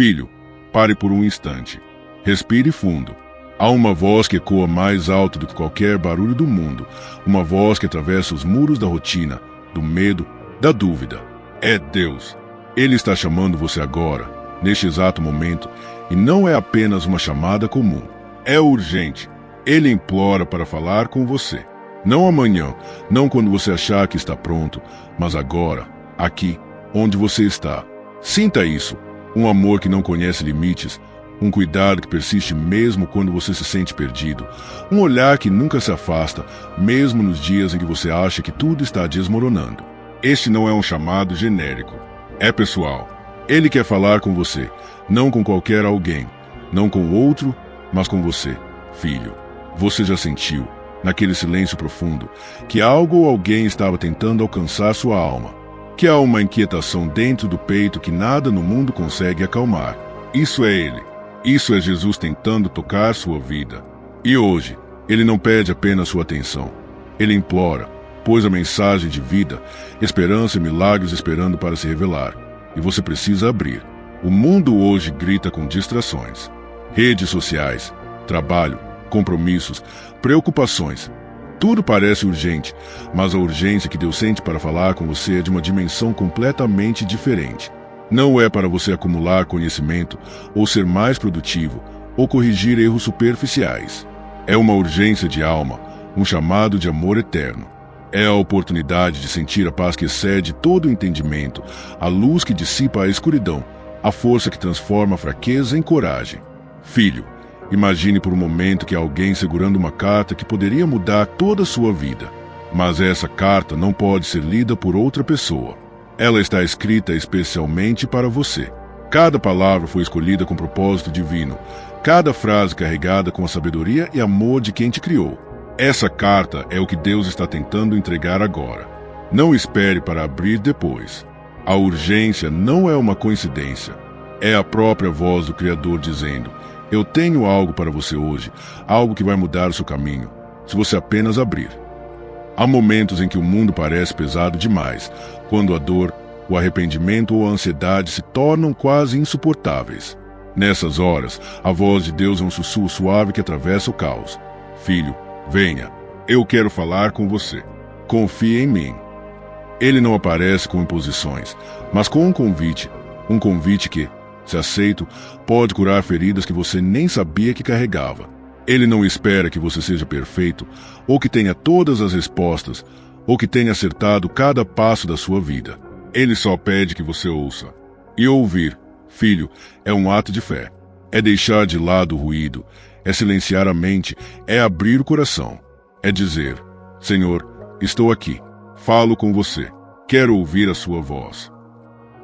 Filho, pare por um instante. Respire fundo. Há uma voz que ecoa mais alto do que qualquer barulho do mundo. Uma voz que atravessa os muros da rotina, do medo, da dúvida. É Deus. Ele está chamando você agora, neste exato momento, e não é apenas uma chamada comum. É urgente. Ele implora para falar com você. Não amanhã, não quando você achar que está pronto, mas agora, aqui, onde você está. Sinta isso. Um amor que não conhece limites. Um cuidado que persiste mesmo quando você se sente perdido. Um olhar que nunca se afasta, mesmo nos dias em que você acha que tudo está desmoronando. Este não é um chamado genérico. É pessoal. Ele quer falar com você, não com qualquer alguém, não com outro, mas com você, filho. Você já sentiu, naquele silêncio profundo, que algo ou alguém estava tentando alcançar sua alma, que há uma inquietação dentro do peito que nada no mundo consegue acalmar. Isso é ele. Isso é Jesus tentando tocar sua vida. E hoje, ele não pede apenas sua atenção. Ele implora, pois a mensagem de vida, esperança e milagres esperando para se revelar. E você precisa abrir. O mundo hoje grita com distrações. Redes sociais, trabalho, compromissos, preocupações. Tudo parece urgente, mas a urgência que Deus sente para falar com você é de uma dimensão completamente diferente. Não é para você acumular conhecimento, ou ser mais produtivo, ou corrigir erros superficiais. É uma urgência de alma, um chamado de amor eterno. É a oportunidade de sentir a paz que excede todo o entendimento, a luz que dissipa a escuridão, a força que transforma a fraqueza em coragem. Filho, imagine por um momento que há alguém segurando uma carta que poderia mudar toda a sua vida. Mas essa carta não pode ser lida por outra pessoa. Ela está escrita especialmente para você. Cada palavra foi escolhida com propósito divino. Cada frase carregada com a sabedoria e amor de quem te criou. Essa carta é o que Deus está tentando entregar agora. Não espere para abrir depois. A urgência não é uma coincidência. É a própria voz do Criador dizendo: eu tenho algo para você hoje, algo que vai mudar o seu caminho, se você apenas abrir. Há momentos em que o mundo parece pesado demais, quando a dor, o arrependimento ou a ansiedade se tornam quase insuportáveis. Nessas horas, a voz de Deus é um sussurro suave que atravessa o caos. Filho, venha, eu quero falar com você. Confie em mim. Ele não aparece com imposições, mas com um convite que, se aceito, pode curar feridas que você nem sabia que carregava. Ele não espera que você seja perfeito, ou que tenha todas as respostas, ou que tenha acertado cada passo da sua vida. Ele só pede que você ouça. E ouvir, filho, é um ato de fé. É deixar de lado o ruído, é silenciar a mente, é abrir o coração. É dizer: Senhor, estou aqui, falo com você, quero ouvir a sua voz.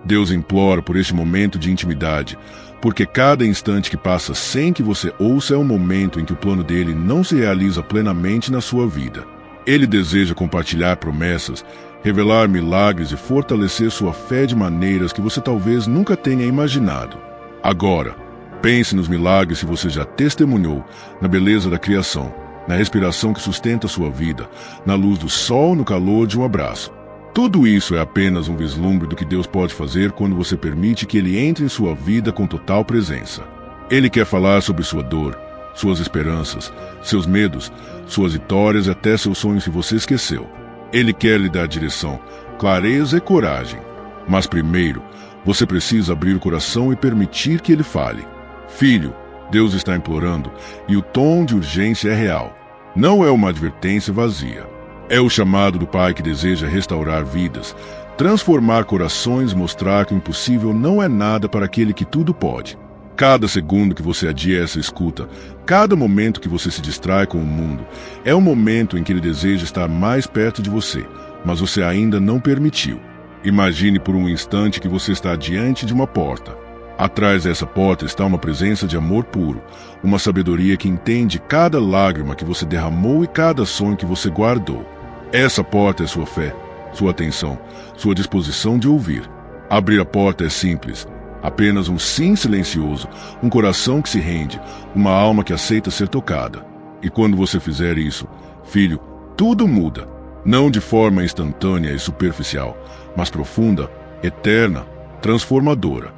Deus implora por este momento de intimidade, porque cada instante que passa sem que você ouça é um momento em que o plano dele não se realiza plenamente na sua vida. Ele deseja compartilhar promessas, revelar milagres e fortalecer sua fé de maneiras que você talvez nunca tenha imaginado. Agora, pense nos milagres que você já testemunhou, na beleza da criação, na respiração que sustenta sua vida, na luz do sol, no calor de um abraço. Tudo isso é apenas um vislumbre do que Deus pode fazer quando você permite que Ele entre em sua vida com total presença. Ele quer falar sobre sua dor, suas esperanças, seus medos, suas vitórias e até seus sonhos que você esqueceu. Ele quer lhe dar direção, clareza e coragem. Mas primeiro, você precisa abrir o coração e permitir que Ele fale. Filho, Deus está implorando, e o tom de urgência é real. Não é uma advertência vazia. É o chamado do Pai que deseja restaurar vidas, transformar corações e mostrar que o impossível não é nada para aquele que tudo pode. Cada segundo que você adia essa escuta, cada momento que você se distrai com o mundo, é um momento em que Ele deseja estar mais perto de você, mas você ainda não permitiu. Imagine por um instante que você está diante de uma porta. Atrás dessa porta está uma presença de amor puro, uma sabedoria que entende cada lágrima que você derramou e cada sonho que você guardou. Essa porta é sua fé, sua atenção, sua disposição de ouvir. Abrir a porta é simples, apenas um sim silencioso, um coração que se rende, uma alma que aceita ser tocada. E quando você fizer isso, filho, tudo muda, não de forma instantânea e superficial, mas profunda, eterna, transformadora.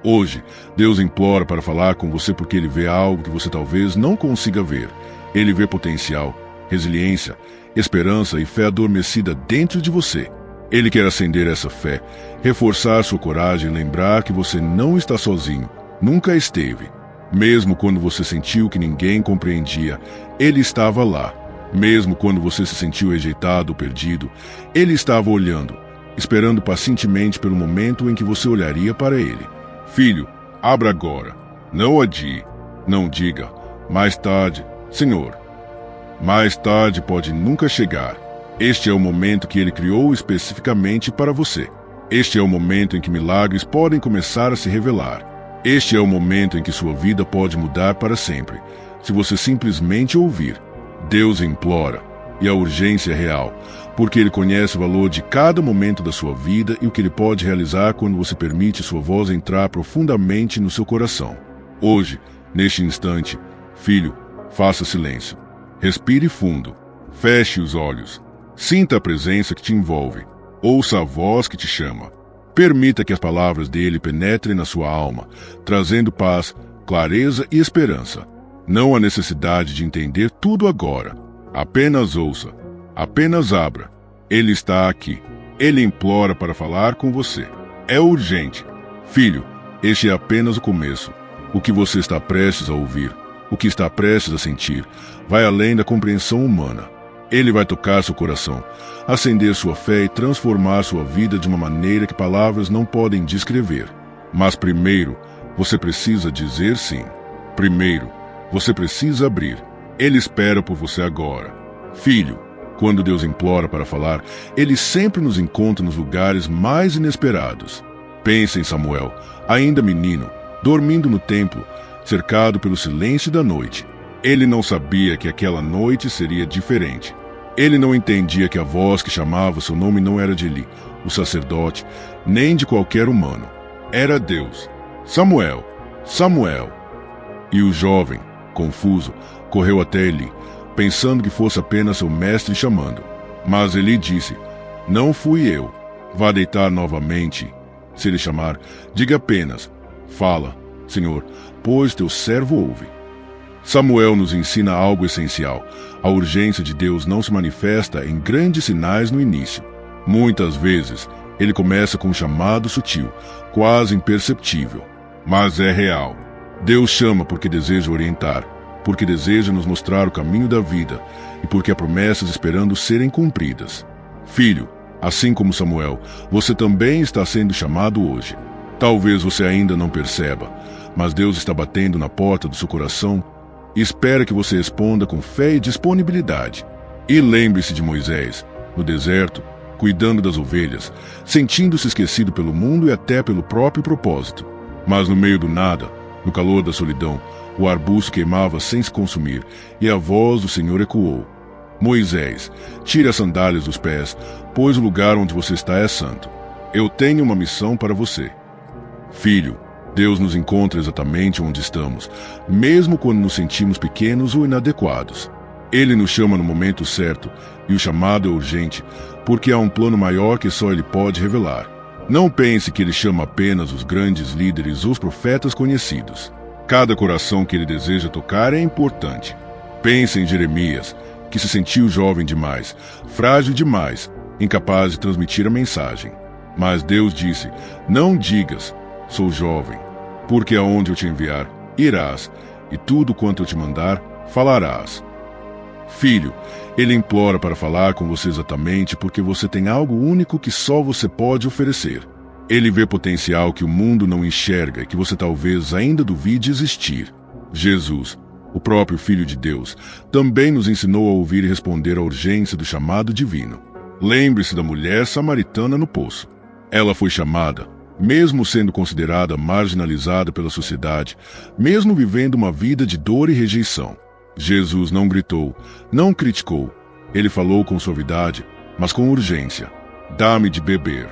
Hoje, Deus implora para falar com você porque Ele vê algo que você talvez não consiga ver. Ele vê potencial, resiliência, esperança e fé adormecida dentro de você. Ele quer acender essa fé, reforçar sua coragem e lembrar que você não está sozinho, nunca esteve. Mesmo quando você sentiu que ninguém compreendia, Ele estava lá. Mesmo quando você se sentiu rejeitado ou perdido, Ele estava olhando, esperando pacientemente pelo momento em que você olharia para Ele. Filho, abra agora. Não adie. Não diga, mais tarde, Senhor. Mais tarde pode nunca chegar. Este é o momento que Ele criou especificamente para você. Este é o momento em que milagres podem começar a se revelar. Este é o momento em que sua vida pode mudar para sempre, se você simplesmente ouvir. Deus implora, e a urgência é real, porque Ele conhece o valor de cada momento da sua vida e o que Ele pode realizar quando você permite sua voz entrar profundamente no seu coração. Hoje, neste instante, filho, faça silêncio. Respire fundo. Feche os olhos. Sinta a presença que te envolve. Ouça a voz que te chama. Permita que as palavras dele penetrem na sua alma, trazendo paz, clareza e esperança. Não há necessidade de entender tudo agora. Apenas ouça. Apenas abra. Ele está aqui. Ele implora para falar com você. É urgente. Filho, este é apenas o começo. O que você está prestes a ouvir, o que está prestes a sentir, vai além da compreensão humana. Ele vai tocar seu coração, acender sua fé e transformar sua vida de uma maneira que palavras não podem descrever. Mas primeiro, você precisa dizer sim. Primeiro, você precisa abrir. Ele espera por você agora. Filho, quando Deus implora para falar, Ele sempre nos encontra nos lugares mais inesperados. Pense em Samuel, ainda menino, dormindo no templo, cercado pelo silêncio da noite. Ele não sabia que aquela noite seria diferente. Ele não entendia que a voz que chamava seu nome não era de Eli, o sacerdote, nem de qualquer humano. Era Deus. Samuel, Samuel. E o jovem, confuso, correu até Eli, pensando que fosse apenas seu mestre chamando. Mas Eli disse, não fui eu. Vá deitar novamente. Se ele chamar, diga apenas, fala, Senhor, pois teu servo ouve. Samuel nos ensina algo essencial. A urgência de Deus não se manifesta em grandes sinais no início. Muitas vezes, ele começa com um chamado sutil, quase imperceptível. Mas é real. Deus chama porque deseja orientar, porque deseja nos mostrar o caminho da vida e porque há promessas esperando serem cumpridas. Filho, assim como Samuel, você também está sendo chamado hoje. Talvez você ainda não perceba, mas Deus está batendo na porta do seu coração e espera que você responda com fé e disponibilidade. E lembre-se de Moisés, no deserto, cuidando das ovelhas, sentindo-se esquecido pelo mundo e até pelo próprio propósito. Mas no meio do nada, no calor da solidão, o arbusto queimava sem se consumir, e a voz do Senhor ecoou. Moisés, tire as sandálias dos pés, pois o lugar onde você está é santo. Eu tenho uma missão para você. Filho, Deus nos encontra exatamente onde estamos, mesmo quando nos sentimos pequenos ou inadequados. Ele nos chama no momento certo, e o chamado é urgente, porque há um plano maior que só Ele pode revelar. Não pense que Ele chama apenas os grandes líderes ou os profetas conhecidos. Cada coração que Ele deseja tocar é importante. Pense em Jeremias, que se sentiu jovem demais, frágil demais, incapaz de transmitir a mensagem. Mas Deus disse, não digas, sou jovem, porque aonde eu te enviar, irás, e tudo quanto eu te mandar, falarás. Filho, Ele implora para falar com você exatamente porque você tem algo único que só você pode oferecer. Ele vê potencial que o mundo não enxerga e que você talvez ainda duvide existir. Jesus, o próprio Filho de Deus, também nos ensinou a ouvir e responder à urgência do chamado divino. Lembre-se da mulher samaritana no poço. Ela foi chamada, mesmo sendo considerada marginalizada pela sociedade, mesmo vivendo uma vida de dor e rejeição. Jesus não gritou, não criticou. Ele falou com suavidade, mas com urgência. Dá-me de beber.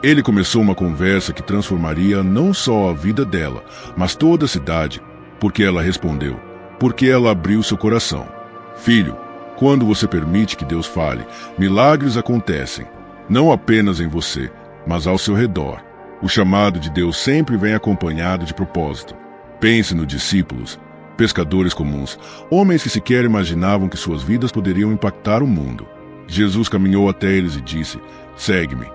Ele começou uma conversa que transformaria não só a vida dela, mas toda a cidade, porque ela respondeu, porque ela abriu seu coração. Filho, quando você permite que Deus fale, milagres acontecem, não apenas em você, mas ao seu redor. O chamado de Deus sempre vem acompanhado de propósito. Pense nos discípulos, pescadores comuns, homens que sequer imaginavam que suas vidas poderiam impactar o mundo. Jesus caminhou até eles e disse: "Segue-me."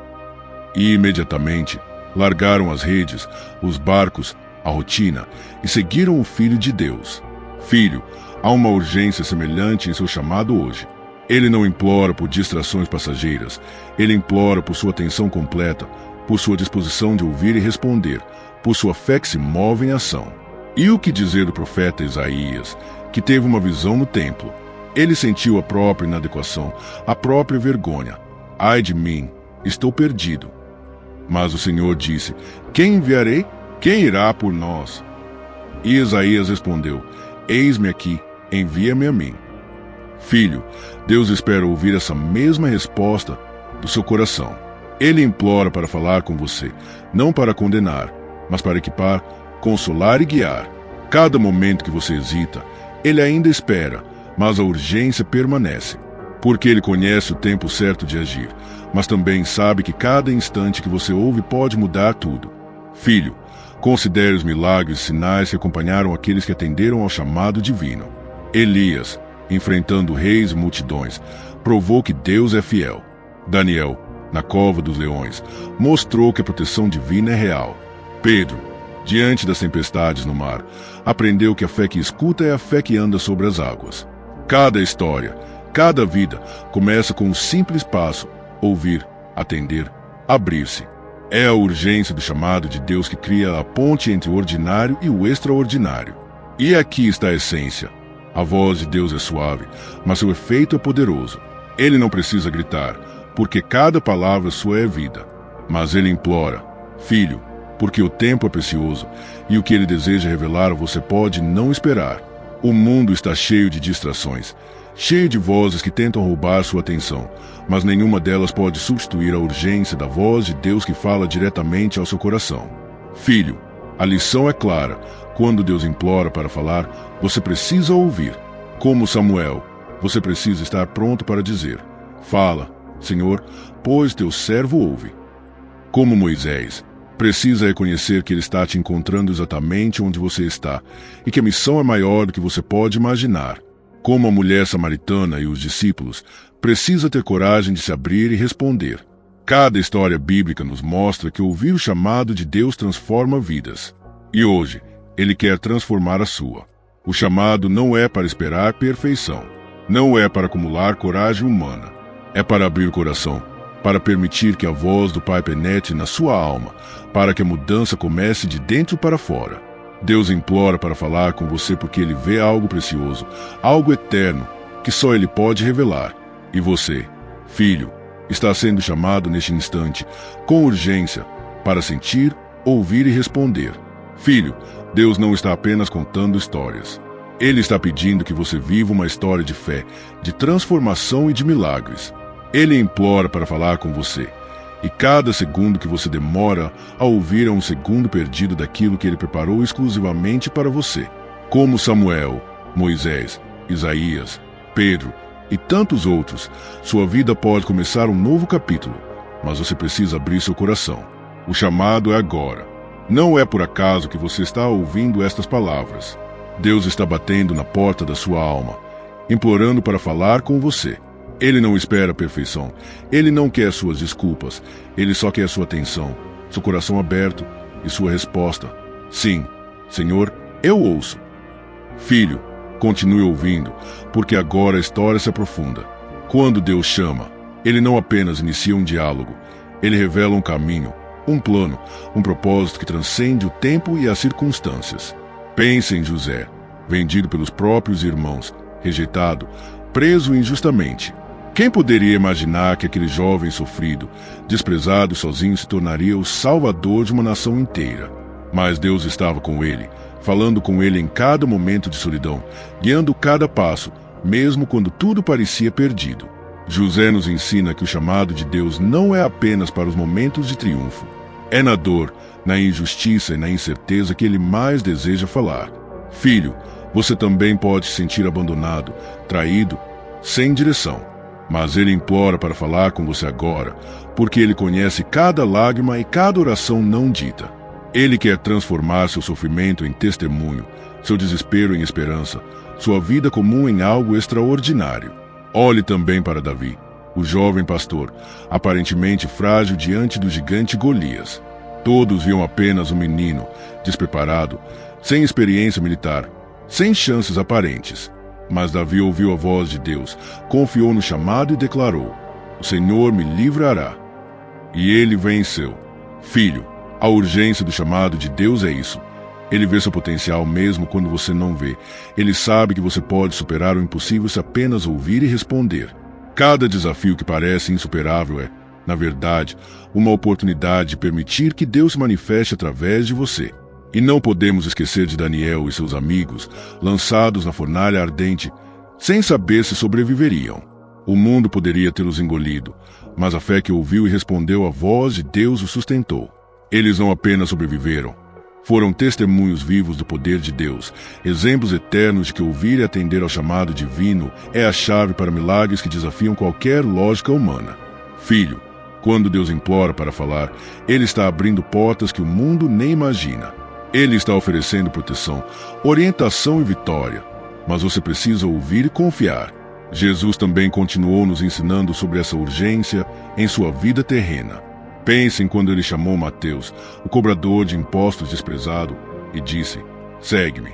E imediatamente largaram as redes, os barcos, a rotina e seguiram o Filho de Deus. Filho, há uma urgência semelhante em seu chamado hoje. Ele não implora por distrações passageiras, ele implora por sua atenção completa, por sua disposição de ouvir e responder, por sua fé que se move em ação. E o que dizer do profeta Isaías, que teve uma visão no templo? Ele sentiu a própria inadequação, a própria vergonha. Ai de mim, estou perdido. Mas o Senhor disse: "Quem enviarei? Quem irá por nós?" E Isaías respondeu: "Eis-me aqui, envia-me a mim." Filho, Deus espera ouvir essa mesma resposta do seu coração. Ele implora para falar com você, não para condenar, mas para equipar, consolar e guiar. Cada momento que você hesita, ele ainda espera, mas a urgência permanece. Porque ele conhece o tempo certo de agir, mas também sabe que cada instante que você ouve pode mudar tudo. Filho, considere os milagres e sinais que acompanharam aqueles que atenderam ao chamado divino. Elias, enfrentando reis e multidões, provou que Deus é fiel. Daniel, na cova dos leões, mostrou que a proteção divina é real. Pedro, diante das tempestades no mar, aprendeu que a fé que escuta é a fé que anda sobre as águas. Cada história, cada vida começa com um simples passo: ouvir, atender, abrir-se. É a urgência do chamado de Deus que cria a ponte entre o ordinário e o extraordinário. E aqui está a essência. A voz de Deus é suave, mas seu efeito é poderoso. Ele não precisa gritar, porque cada palavra sua é vida. Mas ele implora: "Filho, porque o tempo é precioso, e o que ele deseja revelar você pode não esperar." O mundo está cheio de distrações, cheio de vozes que tentam roubar sua atenção, mas nenhuma delas pode substituir a urgência da voz de Deus que fala diretamente ao seu coração. Filho, a lição é clara. Quando Deus implora para falar, você precisa ouvir. Como Samuel, você precisa estar pronto para dizer: "Fala, Senhor, pois teu servo ouve." Como Moisés, precisa reconhecer que ele está te encontrando exatamente onde você está e que a missão é maior do que você pode imaginar. Como a mulher samaritana e os discípulos, precisa ter coragem de se abrir e responder. Cada história bíblica nos mostra que ouvir o chamado de Deus transforma vidas. E hoje, ele quer transformar a sua. O chamado não é para esperar perfeição. Não é para acumular coragem humana. É para abrir o coração, para permitir que a voz do Pai penetre na sua alma, para que a mudança comece de dentro para fora. Deus implora para falar com você porque ele vê algo precioso, algo eterno, que só ele pode revelar. E você, filho, está sendo chamado neste instante, com urgência, para sentir, ouvir e responder. Filho, Deus não está apenas contando histórias. Ele está pedindo que você viva uma história de fé, de transformação e de milagres. Ele implora para falar com você. E cada segundo que você demora a ouvir é um segundo perdido daquilo que ele preparou exclusivamente para você. Como Samuel, Moisés, Isaías, Pedro e tantos outros, sua vida pode começar um novo capítulo, mas você precisa abrir seu coração. O chamado é agora. Não é por acaso que você está ouvindo estas palavras. Deus está batendo na porta da sua alma, implorando para falar com você. Ele não espera a perfeição. Ele não quer suas desculpas. Ele só quer sua atenção, seu coração aberto e sua resposta: "Sim, Senhor, eu ouço." Filho, continue ouvindo, porque agora a história se aprofunda. Quando Deus chama, ele não apenas inicia um diálogo. Ele revela um caminho, um plano, um propósito que transcende o tempo e as circunstâncias. Pense em José, vendido pelos próprios irmãos, rejeitado, preso injustamente. Quem poderia imaginar que aquele jovem sofrido, desprezado e sozinho se tornaria o salvador de uma nação inteira? Mas Deus estava com ele, falando com ele em cada momento de solidão, guiando cada passo, mesmo quando tudo parecia perdido. José nos ensina que o chamado de Deus não é apenas para os momentos de triunfo. É na dor, na injustiça e na incerteza que ele mais deseja falar. Filho, você também pode se sentir abandonado, traído, sem direção. Mas ele implora para falar com você agora, porque ele conhece cada lágrima e cada oração não dita. Ele quer transformar seu sofrimento em testemunho, seu desespero em esperança, sua vida comum em algo extraordinário. Olhe também para Davi, o jovem pastor, aparentemente frágil diante do gigante Golias. Todos viam apenas um menino, despreparado, sem experiência militar, sem chances aparentes. Mas Davi ouviu a voz de Deus, confiou no chamado e declarou: "O Senhor me livrará." E ele venceu. Filho, a urgência do chamado de Deus é isso. Ele vê seu potencial mesmo quando você não vê. Ele sabe que você pode superar o impossível se apenas ouvir e responder. Cada desafio que parece insuperável é, na verdade, uma oportunidade de permitir que Deus se manifeste através de você. E não podemos esquecer de Daniel e seus amigos, lançados na fornalha ardente, sem saber se sobreviveriam. O mundo poderia tê-los engolido, mas a fé que ouviu e respondeu à voz de Deus os sustentou. Eles não apenas sobreviveram, foram testemunhos vivos do poder de Deus, exemplos eternos de que ouvir e atender ao chamado divino é a chave para milagres que desafiam qualquer lógica humana. Filho, quando Deus implora para falar, Ele está abrindo portas que o mundo nem imagina. Ele está oferecendo proteção, orientação e vitória, mas você precisa ouvir e confiar. Jesus também continuou nos ensinando sobre essa urgência em sua vida terrena. Pensem quando ele chamou Mateus, o cobrador de impostos desprezado, e disse: "Segue-me."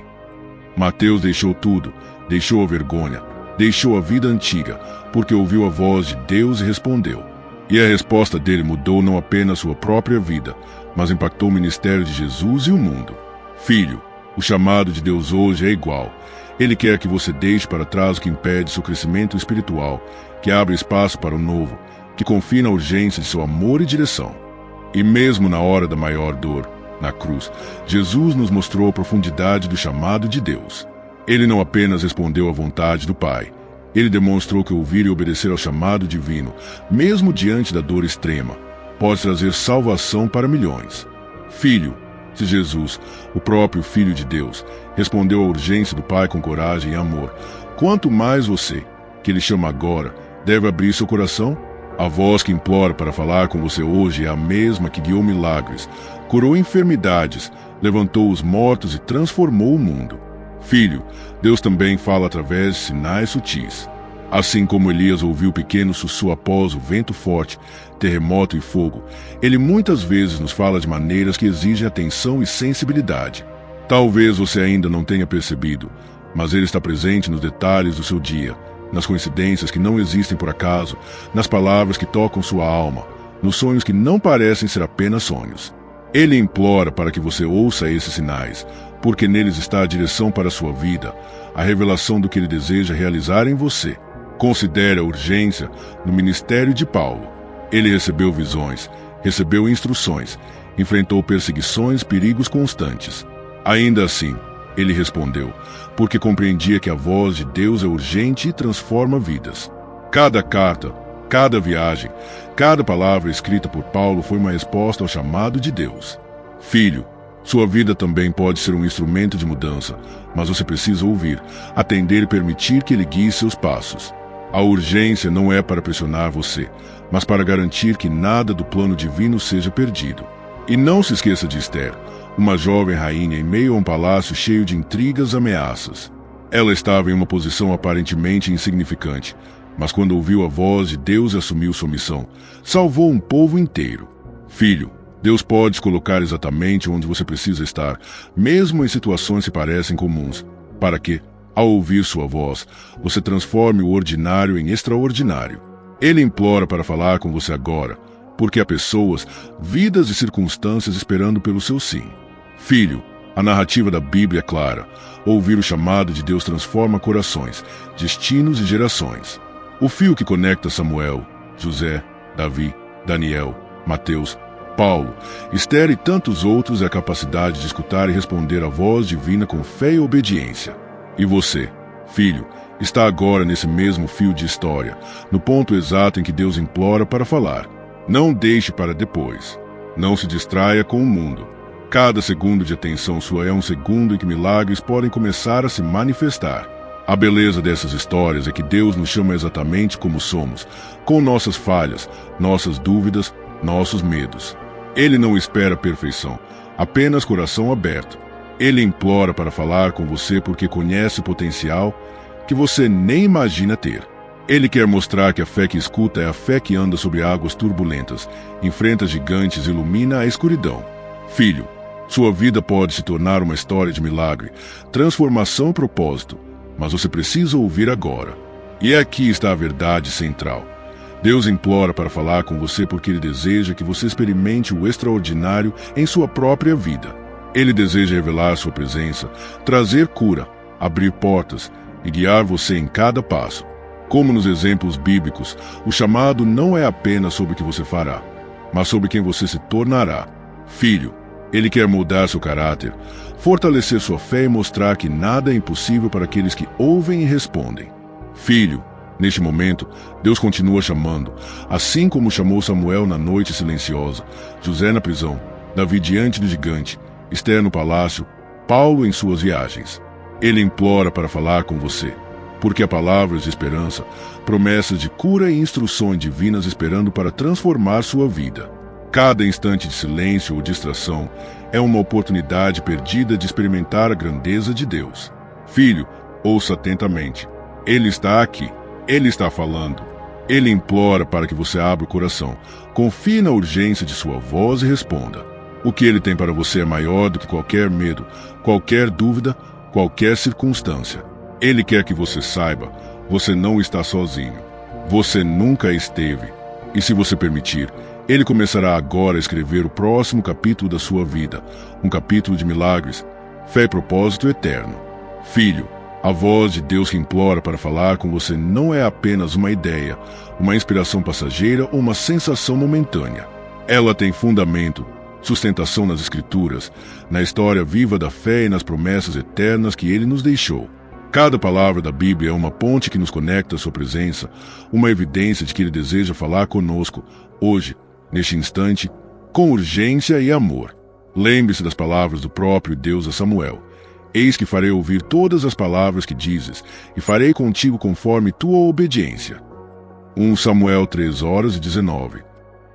Mateus deixou tudo, deixou a vergonha, deixou a vida antiga, porque ouviu a voz de Deus e respondeu. E a resposta dele mudou não apenas sua própria vida, mas impactou o ministério de Jesus e o mundo. Filho, o chamado de Deus hoje é igual. Ele quer que você deixe para trás o que impede seu crescimento espiritual, que abra espaço para o novo, que confie na urgência de seu amor e direção. E mesmo na hora da maior dor, na cruz, Jesus nos mostrou a profundidade do chamado de Deus. Ele não apenas respondeu à vontade do Pai, ele demonstrou que ouvir e obedecer ao chamado divino, mesmo diante da dor extrema, pode trazer salvação para milhões. Filho, se Jesus, o próprio Filho de Deus, respondeu à urgência do Pai com coragem e amor, quanto mais você, que Ele chama agora, deve abrir seu coração? A voz que implora para falar com você hoje é a mesma que guiou milagres, curou enfermidades, levantou os mortos e transformou o mundo. Filho, Deus também fala através de sinais sutis. Assim como Elias ouviu o pequeno sussurro após o vento forte, terremoto e fogo, ele muitas vezes nos fala de maneiras que exigem atenção e sensibilidade. Talvez você ainda não tenha percebido, mas ele está presente nos detalhes do seu dia, nas coincidências que não existem por acaso, nas palavras que tocam sua alma, nos sonhos que não parecem ser apenas sonhos. Ele implora para que você ouça esses sinais, porque neles está a direção para a sua vida, a revelação do que ele deseja realizar em você. Considere a urgência no ministério de Paulo. Ele recebeu visões, recebeu instruções, enfrentou perseguições, perigos constantes. Ainda assim, ele respondeu, porque compreendia que a voz de Deus é urgente e transforma vidas. Cada carta, cada viagem, cada palavra escrita por Paulo foi uma resposta ao chamado de Deus. Filho, sua vida também pode ser um instrumento de mudança, mas você precisa ouvir, atender e permitir que ele guie seus passos. A urgência não é para pressionar você, mas para garantir que nada do plano divino seja perdido. E não se esqueça de Esther, uma jovem rainha em meio a um palácio cheio de intrigas e ameaças. Ela estava em uma posição aparentemente insignificante, mas quando ouviu a voz de Deus e assumiu sua missão, salvou um povo inteiro. Filho, Deus pode te colocar exatamente onde você precisa estar, mesmo em situações que parecem comuns, para que, ao ouvir sua voz, você transforme o ordinário em extraordinário. Ele implora para falar com você agora, porque há pessoas, vidas e circunstâncias esperando pelo seu sim. Filho, a narrativa da Bíblia é clara. Ouvir o chamado de Deus transforma corações, destinos e gerações. O fio que conecta Samuel, José, Davi, Daniel, Mateus, Paulo, Esther e tantos outros é a capacidade de escutar e responder à voz divina com fé e obediência. E você, filho, está agora nesse mesmo fio de história, no ponto exato em que Deus implora para falar. Não deixe para depois. Não se distraia com o mundo. Cada segundo de atenção sua é um segundo em que milagres podem começar a se manifestar. A beleza dessas histórias é que Deus nos chama exatamente como somos, com nossas falhas, nossas dúvidas, nossos medos. Ele não espera perfeição, apenas coração aberto. Ele implora para falar com você porque conhece o potencial que você nem imagina ter. Ele quer mostrar que a fé que escuta é a fé que anda sobre águas turbulentas, enfrenta gigantes e ilumina a escuridão. Filho, sua vida pode se tornar uma história de milagre, transformação e propósito, mas você precisa ouvir agora. E aqui está a verdade central. Deus implora para falar com você porque Ele deseja que você experimente o extraordinário em sua própria vida. Ele deseja revelar sua presença, trazer cura, abrir portas e guiar você em cada passo. Como nos exemplos bíblicos, o chamado não é apenas sobre o que você fará, mas sobre quem você se tornará. Filho, Ele quer mudar seu caráter, fortalecer sua fé e mostrar que nada é impossível para aqueles que ouvem e respondem. Filho, neste momento, Deus continua chamando, assim como chamou Samuel na noite silenciosa, José na prisão, Davi diante do gigante, Esther no palácio, Paulo em suas viagens. Ele implora para falar com você, porque há palavras de esperança, promessas de cura e instruções divinas esperando para transformar sua vida. Cada instante de silêncio ou distração é uma oportunidade perdida de experimentar a grandeza de Deus. Filho, ouça atentamente. Ele está aqui. Ele está falando. Ele implora para que você abra o coração. Confie na urgência de sua voz e responda. O que Ele tem para você é maior do que qualquer medo, qualquer dúvida, qualquer circunstância. Ele quer que você saiba, você não está sozinho. Você nunca esteve. E se você permitir, Ele começará agora a escrever o próximo capítulo da sua vida, um capítulo de milagres, fé e propósito eterno. Filho, a voz de Deus que implora para falar com você não é apenas uma ideia, uma inspiração passageira ou uma sensação momentânea. Ela tem fundamento, sustentação nas Escrituras, na história viva da fé e nas promessas eternas que Ele nos deixou. Cada palavra da Bíblia é uma ponte que nos conecta à sua presença, uma evidência de que Ele deseja falar conosco, hoje, neste instante, com urgência e amor. Lembre-se das palavras do próprio Deus a Samuel. Eis que farei ouvir todas as palavras que dizes, e farei contigo conforme tua obediência. 1 Samuel 3:19.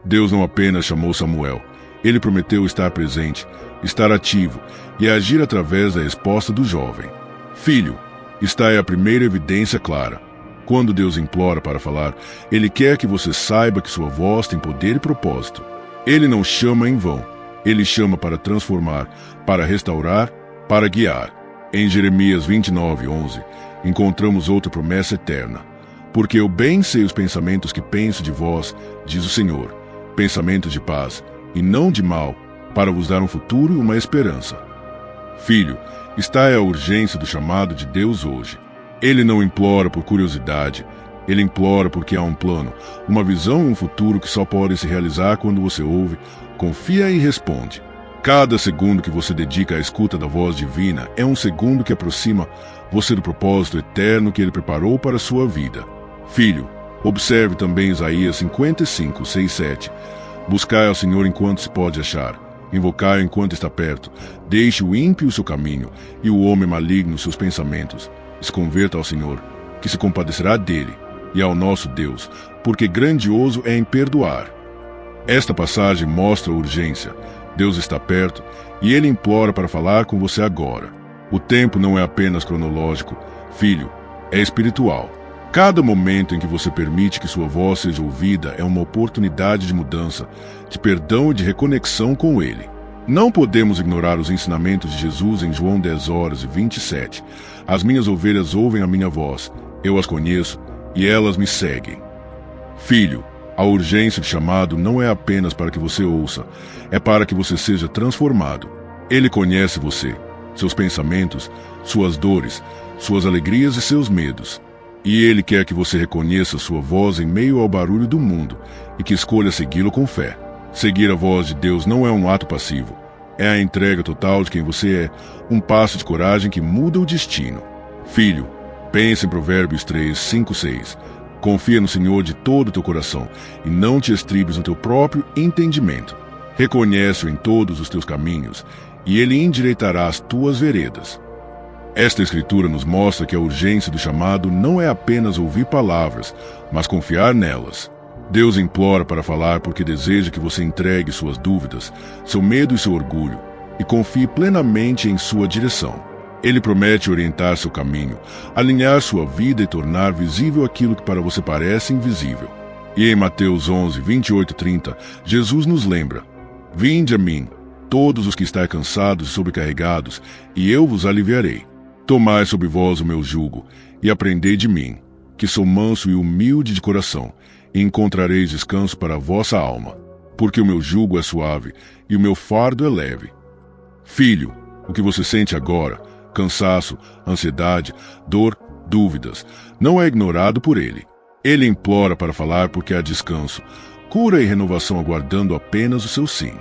Deus não apenas chamou Samuel, Ele prometeu estar presente, estar ativo e agir através da resposta do jovem. Filho, esta é a primeira evidência clara. Quando Deus implora para falar, Ele quer que você saiba que sua voz tem poder e propósito. Ele não chama em vão. Ele chama para transformar, para restaurar, para guiar. Em Jeremias 29:11, encontramos outra promessa eterna. Porque eu bem sei os pensamentos que penso de vós, diz o Senhor, pensamentos de paz, e não de mal, para vos dar um futuro e uma esperança. Filho, esta é a urgência do chamado de Deus hoje. Ele não implora por curiosidade, Ele implora porque há um plano, uma visão e um futuro que só podem se realizar quando você ouve, confia e responde. Cada segundo que você dedica à escuta da voz divina é um segundo que aproxima você do propósito eterno que Ele preparou para a sua vida. Filho, observe também Isaías 55:6-7. Buscai ao Senhor enquanto se pode achar, invocai-o enquanto está perto, deixe o ímpio o seu caminho e o homem maligno seus pensamentos. Se converta ao Senhor, que se compadecerá dele, e ao nosso Deus, porque grandioso é em perdoar. Esta passagem mostra a urgência. Deus está perto e Ele implora para falar com você agora. O tempo não é apenas cronológico, filho, é espiritual. Cada momento em que você permite que sua voz seja ouvida é uma oportunidade de mudança, de perdão e de reconexão com Ele. Não podemos ignorar os ensinamentos de Jesus em João 10:27. As minhas ovelhas ouvem a minha voz, eu as conheço e elas me seguem. Filho, a urgência de chamado não é apenas para que você ouça, é para que você seja transformado. Ele conhece você, seus pensamentos, suas dores, suas alegrias e seus medos. E Ele quer que você reconheça sua voz em meio ao barulho do mundo e que escolha segui-lo com fé. Seguir a voz de Deus não é um ato passivo. É a entrega total de quem você é, um passo de coragem que muda o destino. Filho, pense em Provérbios 3:5-6. Confia no Senhor de todo o teu coração e não te estribes no teu próprio entendimento. Reconhece-o em todos os teus caminhos e Ele endireitará as tuas veredas. Esta escritura nos mostra que a urgência do chamado não é apenas ouvir palavras, mas confiar nelas. Deus implora para falar porque deseja que você entregue suas dúvidas, seu medo e seu orgulho, e confie plenamente em sua direção. Ele promete orientar seu caminho, alinhar sua vida e tornar visível aquilo que para você parece invisível. E em Mateus 11, 28 e 30, Jesus nos lembra: Vinde a mim, todos os que estáis cansados e sobrecarregados, e eu vos aliviarei. Tomai sobre vós o meu jugo, e aprendei de mim, que sou manso e humilde de coração, e encontrareis descanso para a vossa alma, porque o meu jugo é suave e o meu fardo é leve. Filho, o que você sente agora, cansaço, ansiedade, dor, dúvidas, não é ignorado por ele. Ele implora para falar porque há descanso, cura e renovação aguardando apenas o seu sim.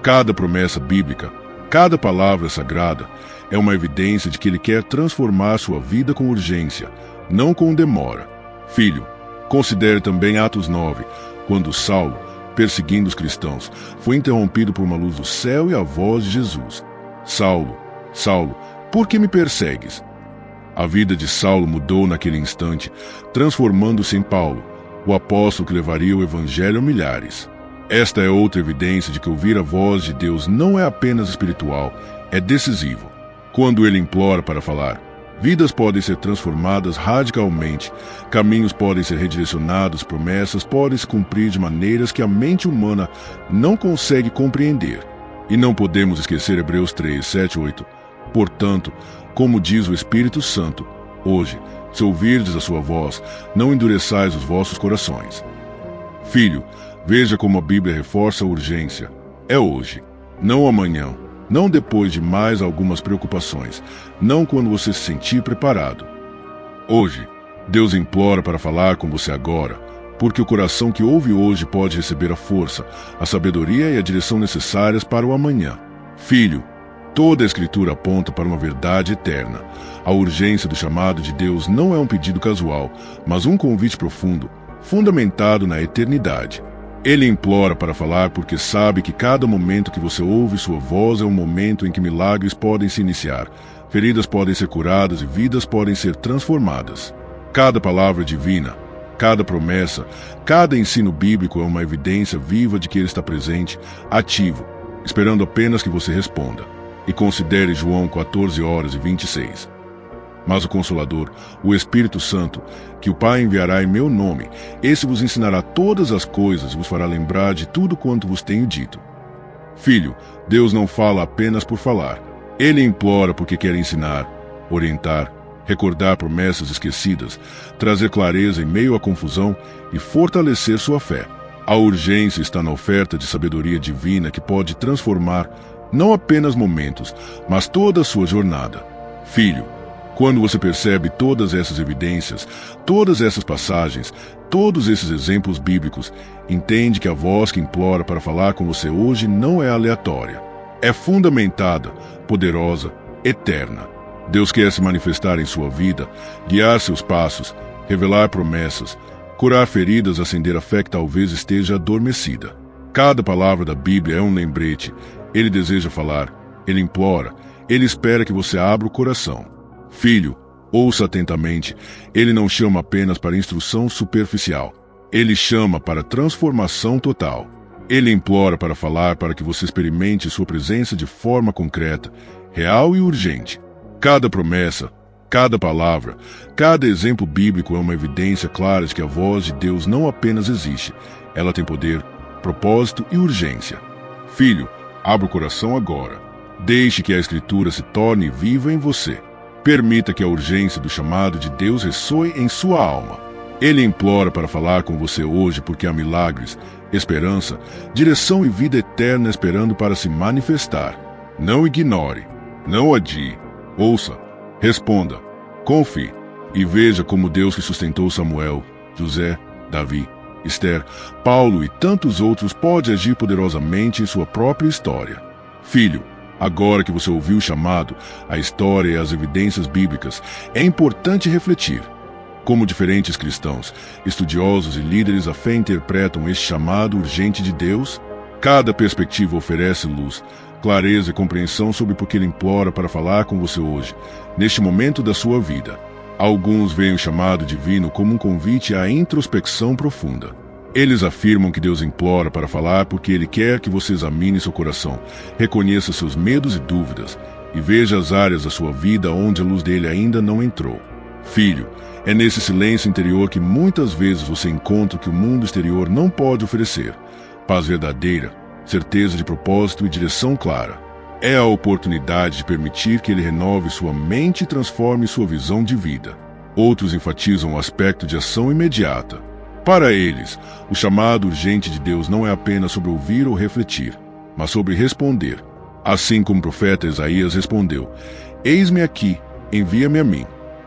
Cada promessa bíblica, cada palavra sagrada, é uma evidência de que ele quer transformar sua vida com urgência, não com demora. Filho, considere também Atos 9, quando Saulo, perseguindo os cristãos, foi interrompido por uma luz do céu e a voz de Jesus: Saulo, Saulo, por que me persegues? A vida de Saulo mudou naquele instante, transformando-se em Paulo, o apóstolo que levaria o evangelho a milhares. Esta é outra evidência de que ouvir a voz de Deus não é apenas espiritual, é decisivo. Quando ele implora para falar, vidas podem ser transformadas radicalmente, caminhos podem ser redirecionados, promessas podem se cumprir de maneiras que a mente humana não consegue compreender. E não podemos esquecer Hebreus 3, 7, 8. Portanto, como diz o Espírito Santo, hoje, se ouvirdes a sua voz, não endureçais os vossos corações. Filho, veja como a Bíblia reforça a urgência. É hoje, não amanhã, não depois de mais algumas preocupações, não quando você se sentir preparado. Hoje, Deus implora para falar com você agora, porque o coração que ouve hoje pode receber a força, a sabedoria e a direção necessárias para o amanhã. Filho, toda a Escritura aponta para uma verdade eterna. A urgência do chamado de Deus não é um pedido casual, mas um convite profundo, fundamentado na eternidade. Ele implora para falar porque sabe que cada momento que você ouve sua voz é um momento em que milagres podem se iniciar, feridas podem ser curadas e vidas podem ser transformadas. Cada palavra divina, cada promessa, cada ensino bíblico é uma evidência viva de que ele está presente, ativo, esperando apenas que você responda. E considere João 14 horas e 26. Mas o Consolador, o Espírito Santo, que o Pai enviará em meu nome, esse vos ensinará todas as coisas e vos fará lembrar de tudo quanto vos tenho dito. Filho, Deus não fala apenas por falar. Ele implora porque quer ensinar, orientar, recordar promessas esquecidas, trazer clareza em meio à confusão e fortalecer sua fé. A urgência está na oferta de sabedoria divina que pode transformar não apenas momentos, mas toda a sua jornada. Filho, quando você percebe todas essas evidências, todas essas passagens, todos esses exemplos bíblicos, entende que a voz que implora para falar com você hoje não é aleatória. É fundamentada, poderosa, eterna. Deus quer se manifestar em sua vida, guiar seus passos, revelar promessas, curar feridas, acender a fé que talvez esteja adormecida. Cada palavra da Bíblia é um lembrete. Ele deseja falar, ele implora, ele espera que você abra o coração. Filho, ouça atentamente, ele não chama apenas para instrução superficial. Ele chama para transformação total. Ele implora para falar para que você experimente sua presença de forma concreta, real e urgente. Cada promessa, cada palavra, cada exemplo bíblico é uma evidência clara de que a voz de Deus não apenas existe, ela tem poder, propósito e urgência. Filho, abra o coração agora. Deixe que a Escritura se torne viva em você. Permita que a urgência do chamado de Deus ressoe em sua alma. Ele implora para falar com você hoje porque há milagres, esperança, direção e vida eterna esperando para se manifestar. Não ignore, não adie. Ouça, responda, confie e veja como Deus que sustentou Samuel, José, Davi, Esther, Paulo e tantos outros pode agir poderosamente em sua própria história. Filho, agora que você ouviu o chamado, a história e as evidências bíblicas, é importante refletir. Como diferentes cristãos, estudiosos e líderes da fé interpretam este chamado urgente de Deus? Cada perspectiva oferece luz, clareza e compreensão sobre por que ele implora para falar com você hoje, neste momento da sua vida. Alguns veem o chamado divino como um convite à introspecção profunda. Eles afirmam que Deus implora para falar porque Ele quer que você examine seu coração, reconheça seus medos e dúvidas e veja as áreas da sua vida onde a luz dele ainda não entrou. Filho, é nesse silêncio interior que muitas vezes você encontra o que o mundo exterior não pode oferecer: paz verdadeira, certeza de propósito e direção clara. É a oportunidade de permitir que Ele renove sua mente e transforme sua visão de vida. Outros enfatizam o aspecto de ação imediata. Para eles, o chamado urgente de Deus não é apenas sobre ouvir ou refletir, mas sobre responder. Assim como o profeta Isaías respondeu: "Eis-me aqui, envia-me a mim."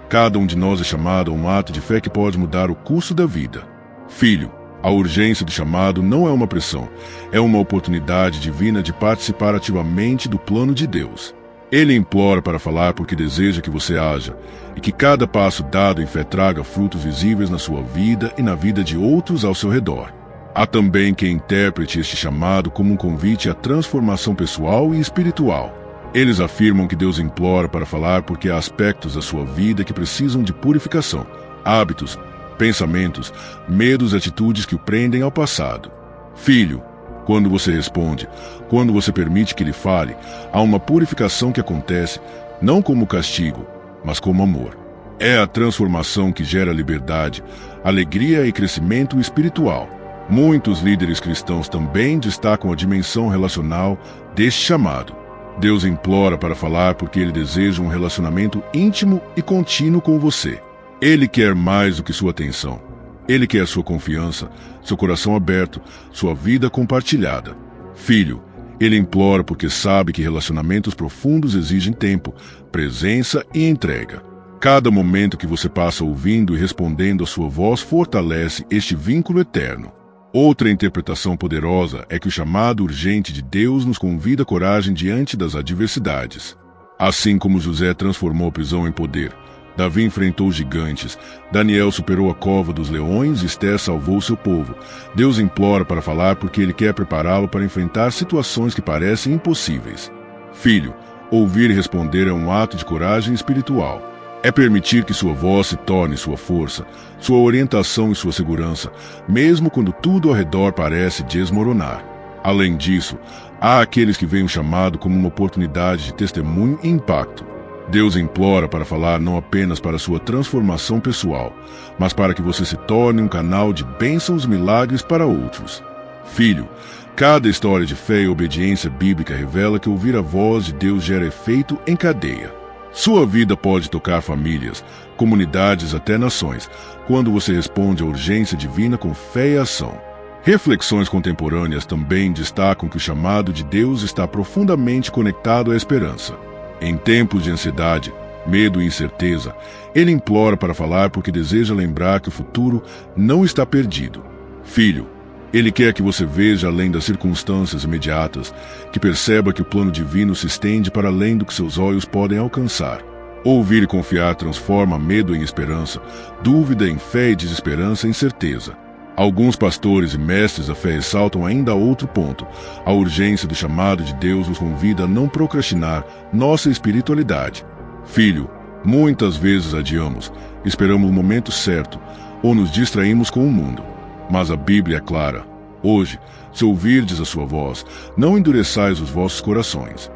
Cada um de nós é chamado a um ato de fé que pode mudar o curso da vida. Filho, a urgência do chamado não é uma pressão, é uma oportunidade divina de participar ativamente do plano de Deus. Ele implora para falar porque deseja que você haja, e que cada passo dado em fé traga frutos visíveis na sua vida e na vida de outros ao seu redor. Há também quem interprete este chamado como um convite à transformação pessoal e espiritual. Eles afirmam que Deus implora para falar porque há aspectos da sua vida que precisam de purificação, hábitos, pensamentos, medos e atitudes que o prendem ao passado. Filho, quando você responde, quando você permite que Ele fale, há uma purificação que acontece, não como castigo, mas como amor. É a transformação que gera liberdade, alegria e crescimento espiritual. Muitos líderes cristãos também destacam a dimensão relacional deste chamado. Deus implora para falar porque Ele deseja um relacionamento íntimo e contínuo com você. Ele quer mais do que sua atenção. Ele quer sua confiança, seu coração aberto, sua vida compartilhada. Filho, Ele implora porque sabe que relacionamentos profundos exigem tempo, presença e entrega. Cada momento que você passa ouvindo e respondendo a sua voz fortalece este vínculo eterno. Outra interpretação poderosa é que o chamado urgente de Deus nos convida à coragem diante das adversidades. Assim como José transformou a prisão em poder, Davi enfrentou gigantes, Daniel superou a cova dos leões e Esther salvou seu povo. Deus implora para falar porque Ele quer prepará-lo para enfrentar situações que parecem impossíveis. Filho, ouvir e responder é um ato de coragem espiritual. É permitir que sua voz se torne sua força, sua orientação e sua segurança, mesmo quando tudo ao redor parece desmoronar. Além disso, há aqueles que veem o chamado como uma oportunidade de testemunho e impacto. Deus implora para falar não apenas para sua transformação pessoal, mas para que você se torne um canal de bênçãos e milagres para outros. Filho, cada história de fé e obediência bíblica revela que ouvir a voz de Deus gera efeito em cadeia. Sua vida pode tocar famílias, comunidades, até nações, quando você responde à urgência divina com fé e ação. Reflexões contemporâneas também destacam que o chamado de Deus está profundamente conectado à esperança. Em tempos de ansiedade, medo e incerteza, Ele implora para falar porque deseja lembrar que o futuro não está perdido. Filho, Ele quer que você veja além das circunstâncias imediatas, que perceba que o plano divino se estende para além do que seus olhos podem alcançar. Ouvir e confiar transforma medo em esperança, dúvida em fé e desesperança em certeza. Alguns pastores e mestres da fé ressaltam ainda outro ponto: a urgência do chamado de Deus nos convida a não procrastinar nossa espiritualidade. Filho, muitas vezes adiamos, esperamos o momento certo ou nos distraímos com o mundo. Mas a Bíblia é clara: hoje, se ouvirdes a sua voz, não endureçais os vossos corações.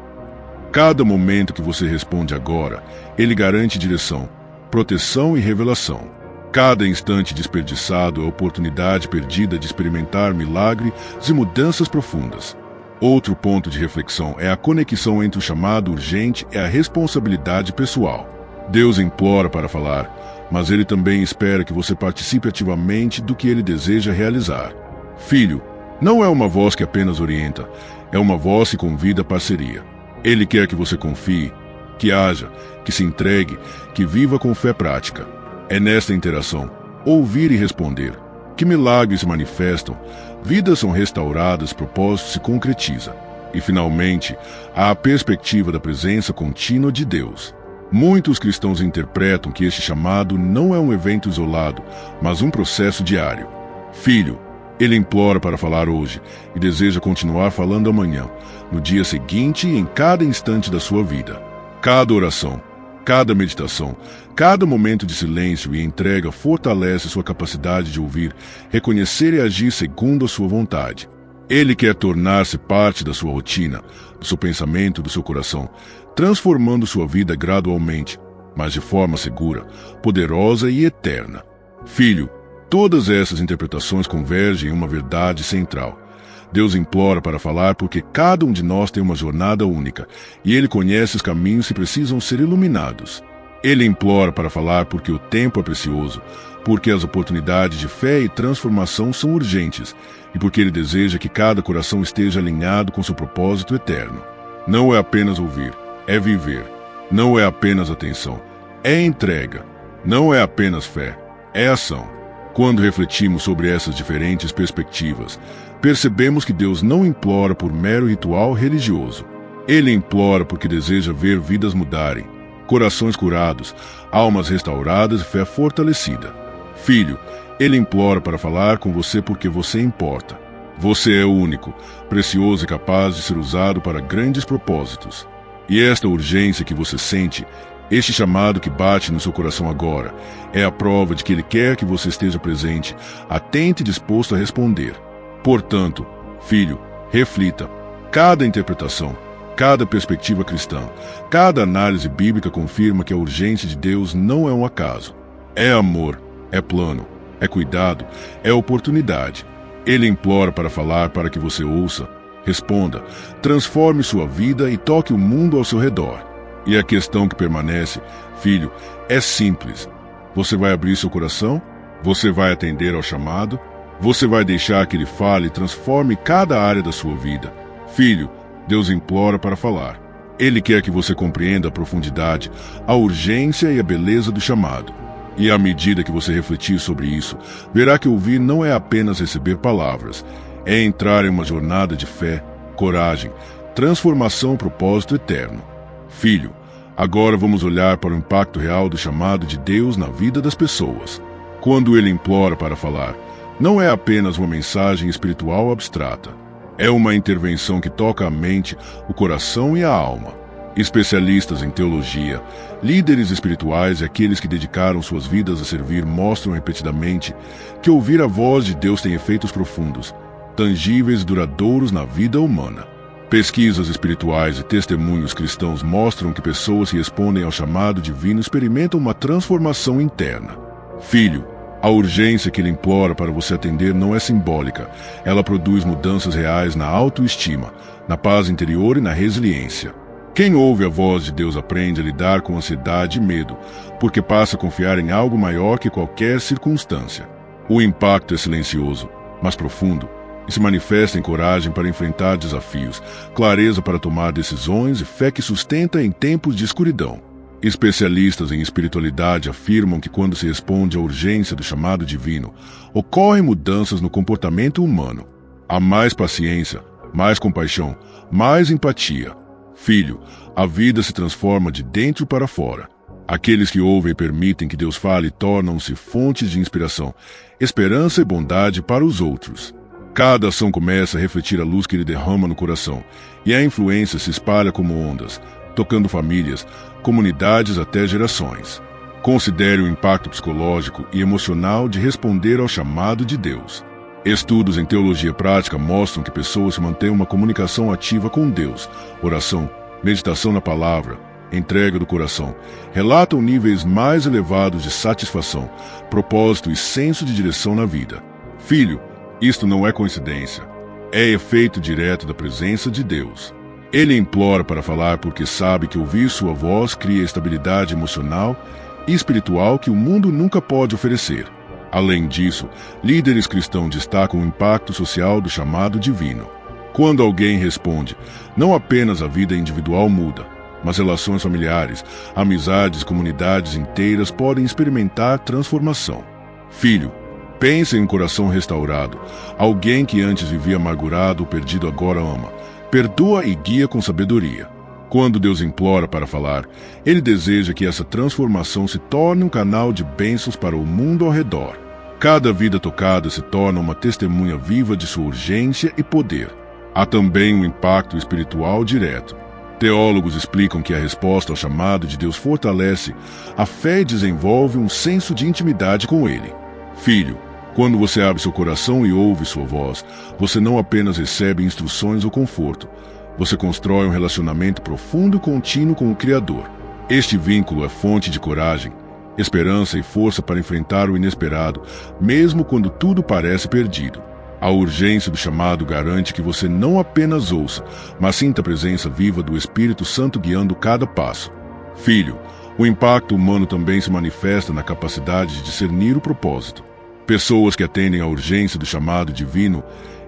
Cada momento que você responde agora, Ele garante direção, proteção e revelação. Cada instante desperdiçado é oportunidade perdida de experimentar milagres e mudanças profundas. Outro ponto de reflexão é a conexão entre o chamado urgente e a responsabilidade pessoal. Deus implora para falar, mas Ele também espera que você participe ativamente do que Ele deseja realizar. Filho, não é uma voz que apenas orienta, é uma voz que convida a parceria. Ele quer que você confie, que haja, que se entregue, que viva com fé prática. É nesta interação, ouvir e responder, que milagres se manifestam, vidas são restauradas, propósitos se concretizam. E, finalmente, há a perspectiva da presença contínua de Deus. Muitos cristãos interpretam que este chamado não é um evento isolado, mas um processo diário. Filho, Ele implora para falar hoje e deseja continuar falando amanhã, no dia seguinte e em cada instante da sua vida. Cada oração, cada meditação, cada momento de silêncio e entrega fortalece sua capacidade de ouvir, reconhecer e agir segundo a sua vontade. Ele quer tornar-se parte da sua rotina, do seu pensamento, do seu coração, transformando sua vida gradualmente, mas de forma segura, poderosa e eterna. Filho, todas essas interpretações convergem em uma verdade central. Deus implora para falar porque cada um de nós tem uma jornada única, e Ele conhece os caminhos que precisam ser iluminados. Ele implora para falar porque o tempo é precioso, porque as oportunidades de fé e transformação são urgentes, e porque Ele deseja que cada coração esteja alinhado com seu propósito eterno. Não é apenas ouvir, é viver. Não é apenas atenção, é entrega. Não é apenas fé, é ação. Quando refletimos sobre essas diferentes perspectivas, percebemos que Deus não implora por mero ritual religioso. Ele implora porque deseja ver vidas mudarem, corações curados, almas restauradas e fé fortalecida. Filho, Ele implora para falar com você porque você importa. Você é único, precioso e capaz de ser usado para grandes propósitos. E esta urgência que você sente, este chamado que bate no seu coração agora, é a prova de que Ele quer que você esteja presente, atento e disposto a responder. Portanto, filho, reflita. Cada interpretação, cada perspectiva cristã, cada análise bíblica confirma que a urgência de Deus não é um acaso. É amor, é plano, é cuidado, é oportunidade. Ele implora para falar para que você ouça, responda, transforme sua vida e toque o mundo ao seu redor. E a questão que permanece, filho, é simples. Você vai abrir seu coração? Você vai atender ao chamado? Você vai deixar que Ele fale e transforme cada área da sua vida? Filho, Deus implora para falar. Ele quer que você compreenda a profundidade, a urgência e a beleza do chamado. E à medida que você refletir sobre isso, verá que ouvir não é apenas receber palavras, é entrar em uma jornada de fé, coragem, transformação e propósito eterno. Filho, agora vamos olhar para o impacto real do chamado de Deus na vida das pessoas. Quando Ele implora para falar, não é apenas uma mensagem espiritual abstrata. É uma intervenção que toca a mente, o coração e a alma. Especialistas em teologia, líderes espirituais e aqueles que dedicaram suas vidas a servir mostram repetidamente que ouvir a voz de Deus tem efeitos profundos, tangíveis e duradouros na vida humana. Pesquisas espirituais e testemunhos cristãos mostram que pessoas que respondem ao chamado divino experimentam uma transformação interna. Filho, a urgência que Ele implora para você atender não é simbólica. Ela produz mudanças reais na autoestima, na paz interior e na resiliência. Quem ouve a voz de Deus aprende a lidar com ansiedade e medo, porque passa a confiar em algo maior que qualquer circunstância. O impacto é silencioso, mas profundo, e se manifesta em coragem para enfrentar desafios, clareza para tomar decisões e fé que sustenta em tempos de escuridão. Especialistas em espiritualidade afirmam que quando se responde à urgência do chamado divino, ocorrem mudanças no comportamento humano. Há mais paciência, mais compaixão, mais empatia. Filho, a vida se transforma de dentro para fora. Aqueles que ouvem e permitem que Deus fale tornam-se fontes de inspiração, esperança e bondade para os outros. Cada ação começa a refletir a luz que Ele derrama no coração, e a influência se espalha como ondas, tocando famílias, comunidades até gerações. Considere o impacto psicológico e emocional de responder ao chamado de Deus. Estudos em teologia prática mostram que pessoas que mantêm uma comunicação ativa com Deus, oração, meditação na palavra, entrega do coração, relatam níveis mais elevados de satisfação, propósito e senso de direção na vida. Filho, isto não é coincidência. É efeito direto da presença de Deus. Ele implora para falar porque sabe que ouvir sua voz cria estabilidade emocional e espiritual que o mundo nunca pode oferecer. Além disso, líderes cristãos destacam o impacto social do chamado divino. Quando alguém responde, não apenas a vida individual muda, mas relações familiares, amizades, comunidades inteiras podem experimentar transformação. Filho, pense em um coração restaurado, alguém que antes vivia amargurado ou perdido agora ama, perdoa e guia com sabedoria. Quando Deus implora para falar, Ele deseja que essa transformação se torne um canal de bênçãos para o mundo ao redor. Cada vida tocada se torna uma testemunha viva de sua urgência e poder. Há também um impacto espiritual direto. Teólogos explicam que a resposta ao chamado de Deus fortalece a fé e desenvolve um senso de intimidade com Ele. Filho, quando você abre seu coração e ouve sua voz, você não apenas recebe instruções ou conforto, você constrói um relacionamento profundo e contínuo com o Criador. Este vínculo é fonte de coragem, esperança e força para enfrentar o inesperado, mesmo quando tudo parece perdido. A urgência do chamado garante que você não apenas ouça, mas sinta a presença viva do Espírito Santo guiando cada passo. Filho, o impacto humano também se manifesta na capacidade de discernir o propósito. Pessoas que atendem à urgência do chamado divino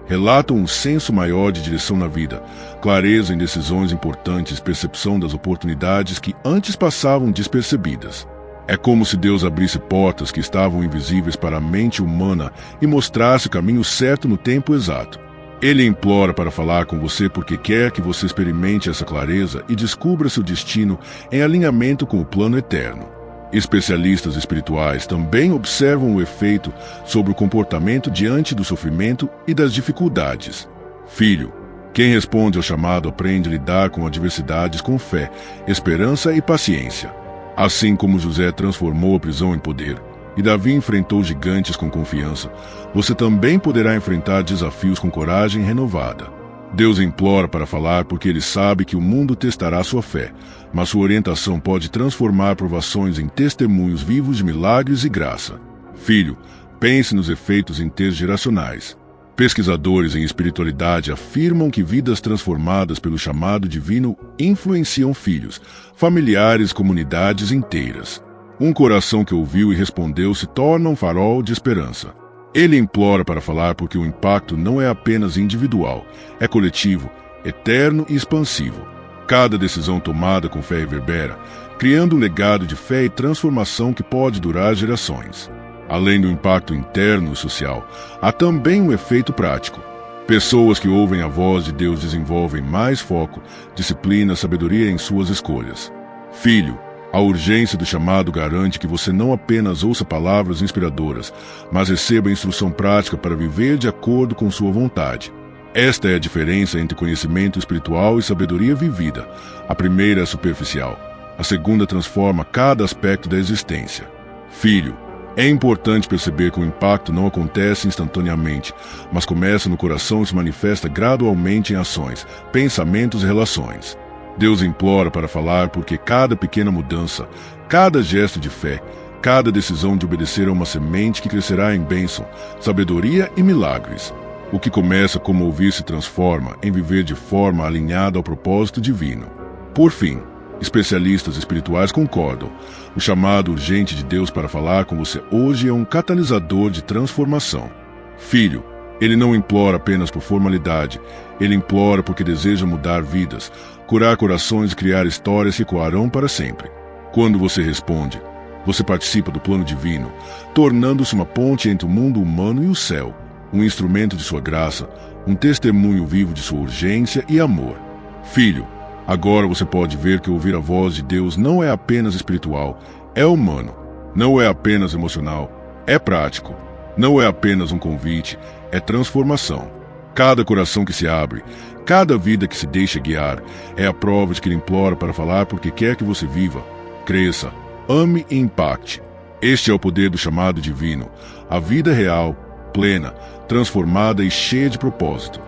relatam um senso maior de direção na vida, clareza em decisões importantes, percepção das oportunidades que antes passavam despercebidas. É como se Deus abrisse portas que estavam invisíveis para a mente humana e mostrasse o caminho certo no tempo exato. Ele implora para falar com você porque quer que você experimente essa clareza e descubra seu destino em alinhamento com o plano eterno. Especialistas espirituais também observam o efeito sobre o comportamento diante do sofrimento e das dificuldades. Filho, quem responde ao chamado aprende a lidar com adversidades com fé, esperança e paciência. Assim como José transformou a prisão em poder e Davi enfrentou gigantes com confiança, você também poderá enfrentar desafios com coragem renovada. Deus implora para falar porque Ele sabe que o mundo testará sua fé, mas sua orientação pode transformar provações em testemunhos vivos de milagres e graça. Filho, pense nos efeitos intergeracionais. Pesquisadores em espiritualidade afirmam que vidas transformadas pelo chamado divino influenciam filhos, familiares e comunidades inteiras. Um coração que ouviu e respondeu se torna um farol de esperança. Ele implora para falar porque o impacto não é apenas individual, é coletivo, eterno e expansivo. Cada decisão tomada com fé reverbera, criando um legado de fé e transformação que pode durar gerações. Além do impacto interno e social, há também um efeito prático. Pessoas que ouvem a voz de Deus desenvolvem mais foco, disciplina e sabedoria em suas escolhas. Filho, a urgência do chamado garante que você não apenas ouça palavras inspiradoras, mas receba instrução prática para viver de acordo com sua vontade. Esta é a diferença entre conhecimento espiritual e sabedoria vivida. A primeira é superficial, a segunda transforma cada aspecto da existência. Filho, é importante perceber que o impacto não acontece instantaneamente, mas começa no coração e se manifesta gradualmente em ações, pensamentos e relações. Deus implora para falar porque cada pequena mudança, cada gesto de fé, cada decisão de obedecer a uma semente que crescerá em bênção, sabedoria e milagres. O que começa como ouvir se transforma em viver de forma alinhada ao propósito divino. Por fim, especialistas espirituais concordam. O chamado urgente de Deus para falar com você hoje é um catalisador de transformação. Filho, Ele não implora apenas por formalidade. Ele implora porque deseja mudar vidas, curar corações e criar histórias que ecoarão para sempre. Quando você responde, você participa do plano divino, tornando-se uma ponte entre o mundo humano e o céu, um instrumento de sua graça, um testemunho vivo de sua urgência e amor. Filho, agora você pode ver que ouvir a voz de Deus não é apenas espiritual, é humano. Não é apenas emocional, é prático. Não é apenas um convite, é transformação. Cada coração que se abre, cada vida que se deixa guiar, é a prova de que Ele implora para falar porque quer que você viva, cresça, ame e impacte. Este é o poder do chamado divino, a vida real, plena, transformada e cheia de propósito.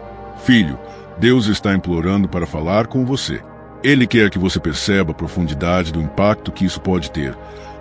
Filho, Deus está implorando para falar com você. Ele quer que você perceba a profundidade do impacto que isso pode ter,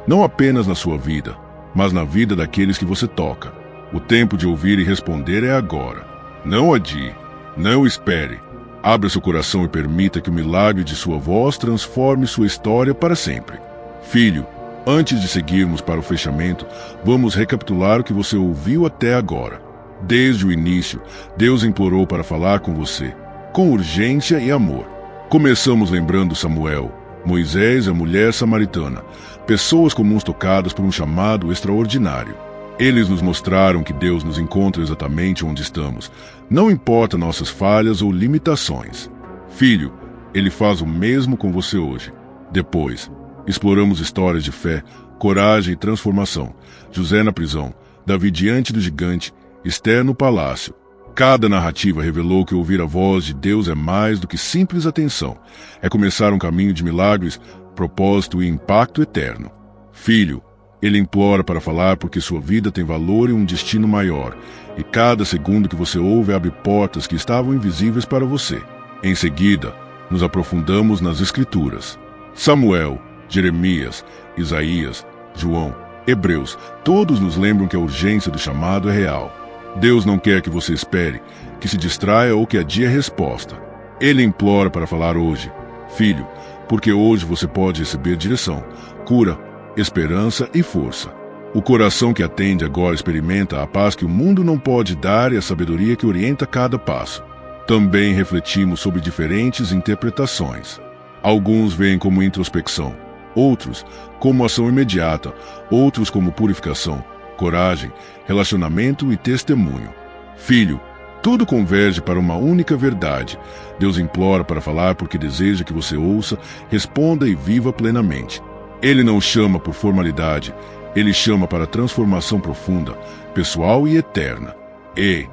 não apenas na sua vida, mas na vida daqueles que você toca. O tempo de ouvir e responder é agora. Não adie, não espere. Abra seu coração e permita que o milagre de sua voz transforme sua história para sempre. Filho, antes de seguirmos para o fechamento, vamos recapitular o que você ouviu até agora. Desde o início, Deus implorou para falar com você, com urgência e amor. Começamos lembrando Samuel, Moisés e a mulher samaritana, pessoas comuns tocadas por um chamado extraordinário. Eles nos mostraram que Deus nos encontra exatamente onde estamos, não importa nossas falhas ou limitações. Filho, Ele faz o mesmo com você hoje. Depois, exploramos histórias de fé, coragem e transformação. José na prisão, Davi diante do gigante, Esther no palácio. Cada narrativa revelou que ouvir a voz de Deus é mais do que simples atenção. É começar um caminho de milagres, propósito e impacto eterno. Filho, ele implora para falar porque sua vida tem valor e um destino maior, e cada segundo que você ouve abre portas que estavam invisíveis para você. Em seguida, nos aprofundamos nas Escrituras. Samuel, Jeremias, Isaías, João, Hebreus, todos nos lembram que a urgência do chamado é real. Deus não quer que você espere, que se distraia ou que adie a resposta. Ele implora para falar hoje. Filho, porque hoje você pode receber direção, cura, esperança e força. O coração que atende agora experimenta a paz que o mundo não pode dar e a sabedoria que orienta cada passo. Também refletimos sobre diferentes interpretações. Alguns veem como introspecção, outros como ação imediata, outros como purificação, coragem, relacionamento e testemunho. Filho, tudo converge para uma única verdade. Deus implora para falar porque deseja que você ouça, responda e viva plenamente. Ele não chama por formalidade, ele chama para transformação profunda, pessoal e eterna. E,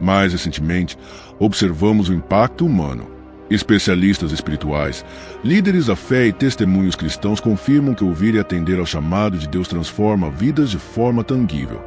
mais recentemente, observamos o impacto humano. Especialistas espirituais, líderes da fé e testemunhos cristãos confirmam que ouvir e atender ao chamado de Deus transforma vidas de forma tangível.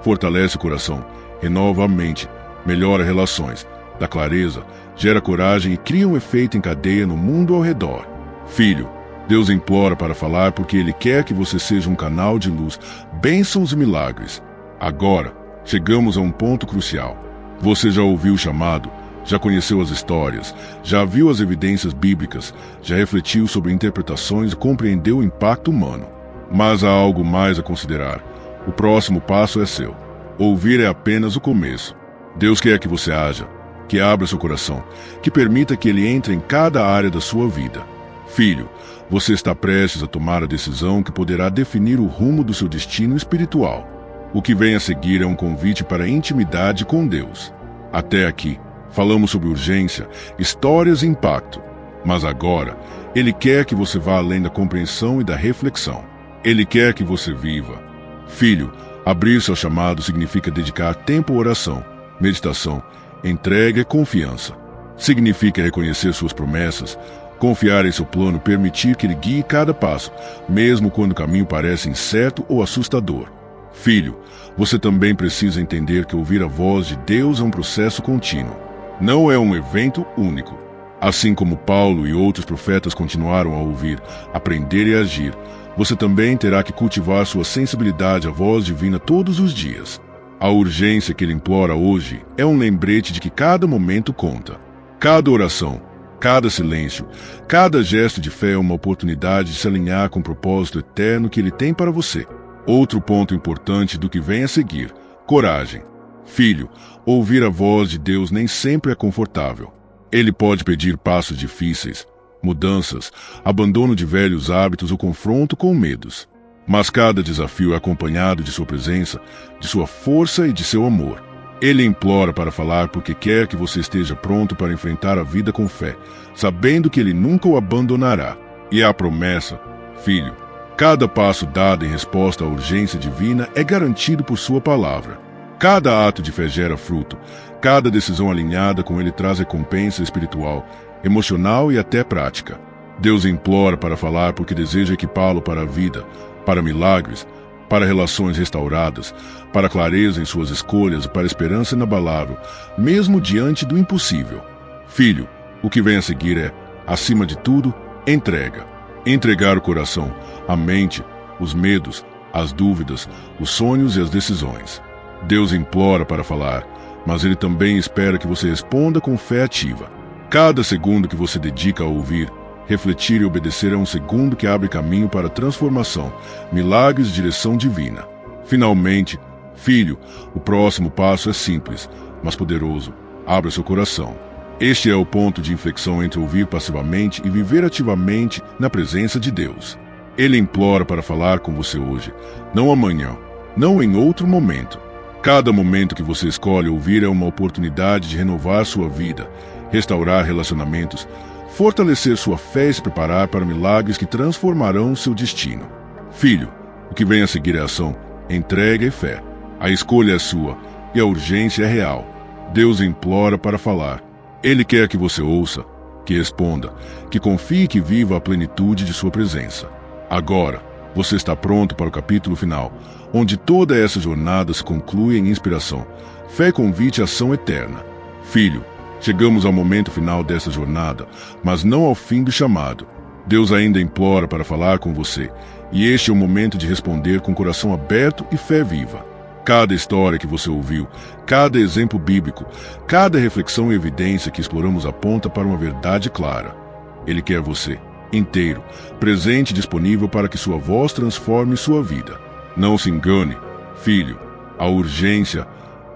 Fortalece o coração, renova a mente, melhora relações, dá clareza, gera coragem e cria um efeito em cadeia no mundo ao redor. Filho, Deus implora para falar porque Ele quer que você seja um canal de luz, bênçãos e milagres. Agora, chegamos a um ponto crucial. Você já ouviu o chamado, já conheceu as histórias, já viu as evidências bíblicas, já refletiu sobre interpretações e compreendeu o impacto humano. Mas há algo mais a considerar. O próximo passo é seu. Ouvir é apenas o começo. Deus quer que você haja, que abra seu coração, que permita que Ele entre em cada área da sua vida. Filho, você está prestes a tomar a decisão que poderá definir o rumo do seu destino espiritual. O que vem a seguir é um convite para a intimidade com Deus. Até aqui, falamos sobre urgência, histórias e impacto. Mas agora, Ele quer que você vá além da compreensão e da reflexão. Ele quer que você viva. Filho, abrir-se ao chamado significa dedicar tempo à oração, meditação, entrega e confiança. Significa reconhecer suas promessas, confiar em seu plano e permitir que Ele guie cada passo, mesmo quando o caminho parece incerto ou assustador. Filho, você também precisa entender que ouvir a voz de Deus é um processo contínuo. Não é um evento único. Assim como Paulo e outros profetas continuaram a ouvir, aprender e agir, você também terá que cultivar sua sensibilidade à voz divina todos os dias. A urgência que Ele implora hoje é um lembrete de que cada momento conta. Cada oração, cada silêncio, cada gesto de fé é uma oportunidade de se alinhar com o propósito eterno que Ele tem para você. Outro ponto importante do que vem a seguir: coragem. Filho, ouvir a voz de Deus nem sempre é confortável. Ele pode pedir passos difíceis, mudanças, abandono de velhos hábitos ou confronto com medos. Mas cada desafio é acompanhado de sua presença, de sua força e de seu amor. Ele implora para falar porque quer que você esteja pronto para enfrentar a vida com fé, sabendo que Ele nunca o abandonará. E a promessa: filho, cada passo dado em resposta à urgência divina é garantido por sua palavra. Cada ato de fé gera fruto, cada decisão alinhada com Ele traz recompensa espiritual, emocional e até prática. Deus implora para falar porque deseja equipá-lo para a vida, para milagres, para relações restauradas, para clareza em suas escolhas e para esperança inabalável, mesmo diante do impossível. Filho, o que vem a seguir é, acima de tudo, entrega. Entregar o coração, a mente, os medos, as dúvidas, os sonhos e as decisões. Deus implora para falar, mas Ele também espera que você responda com fé ativa. Cada segundo que você dedica a ouvir, refletir e obedecer é um segundo que abre caminho para transformação, milagres e direção divina. Finalmente, filho, o próximo passo é simples, mas poderoso. Abra seu coração. Este é o ponto de inflexão entre ouvir passivamente e viver ativamente na presença de Deus. Ele implora para falar com você hoje, não amanhã, não em outro momento. Cada momento que você escolhe ouvir é uma oportunidade de renovar sua vida, restaurar relacionamentos, fortalecer sua fé e se preparar para milagres que transformarão seu destino. Filho, o que vem a seguir é ação, entrega e fé. A escolha é sua e a urgência é real. Deus implora para falar. Ele quer que você ouça, que responda, que confie e que viva a plenitude de sua presença. Agora, você está pronto para o capítulo final, onde toda essa jornada se conclui em inspiração, fé, convite e ação eterna. Filho, chegamos ao momento final dessa jornada, mas não ao fim do chamado. Deus ainda implora para falar com você, e este é o momento de responder com coração aberto e fé viva. Cada história que você ouviu, cada exemplo bíblico, cada reflexão e evidência que exploramos aponta para uma verdade clara. Ele quer você, inteiro, presente e disponível para que sua voz transforme sua vida. Não se engane, filho, a urgência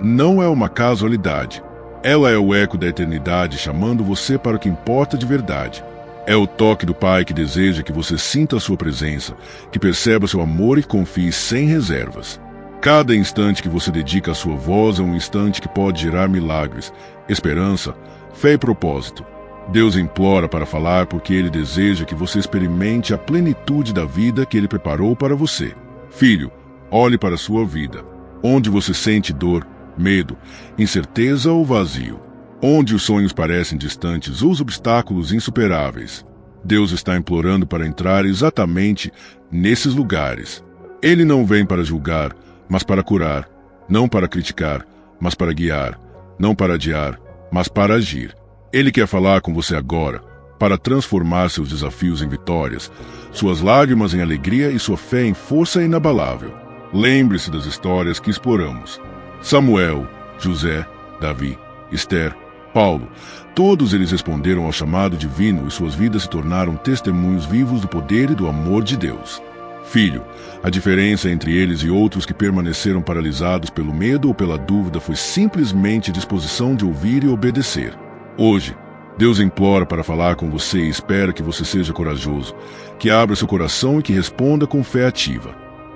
não é uma casualidade. Ela é o eco da eternidade chamando você para o que importa de verdade. É o toque do Pai que deseja que você sinta a sua presença, que perceba seu amor e confie sem reservas. Cada instante que você dedica à sua voz é um instante que pode gerar milagres, esperança, fé e propósito. Deus implora para falar porque Ele deseja que você experimente a plenitude da vida que Ele preparou para você. Filho, olhe para a sua vida, onde você sente dor, medo, incerteza ou vazio, onde os sonhos parecem distantes ou os obstáculos insuperáveis. Deus está implorando para entrar exatamente nesses lugares. Ele não vem para julgar, mas para curar, não para criticar, mas para guiar, não para adiar, mas para agir. Ele quer falar com você agora, para transformar seus desafios em vitórias, suas lágrimas em alegria e sua fé em força inabalável. Lembre-se das histórias que exploramos. Samuel, José, Davi, Esther, Paulo, todos eles responderam ao chamado divino e suas vidas se tornaram testemunhos vivos do poder e do amor de Deus. Filho, a diferença entre eles e outros que permaneceram paralisados pelo medo ou pela dúvida foi simplesmente a disposição de ouvir e obedecer. Hoje, Deus implora para falar com você e espera que você seja corajoso, que abra seu coração e que responda com fé ativa.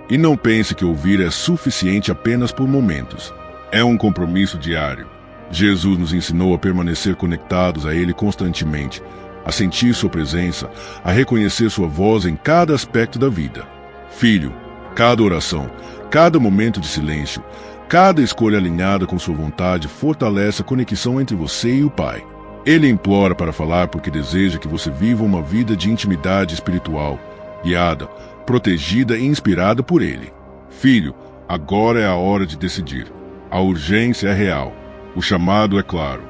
E não pense que ouvir é suficiente apenas por momentos. É um compromisso diário. Jesus nos ensinou a permanecer conectados a Ele constantemente, a sentir sua presença, a reconhecer sua voz em cada aspecto da vida. Filho, cada oração, cada momento de silêncio, cada escolha alinhada com sua vontade fortalece a conexão entre você e o Pai. Ele implora para falar porque deseja que você viva uma vida de intimidade espiritual, guiada, protegida e inspirada por Ele. Filho, agora é a hora de decidir. A urgência é real. O chamado é claro.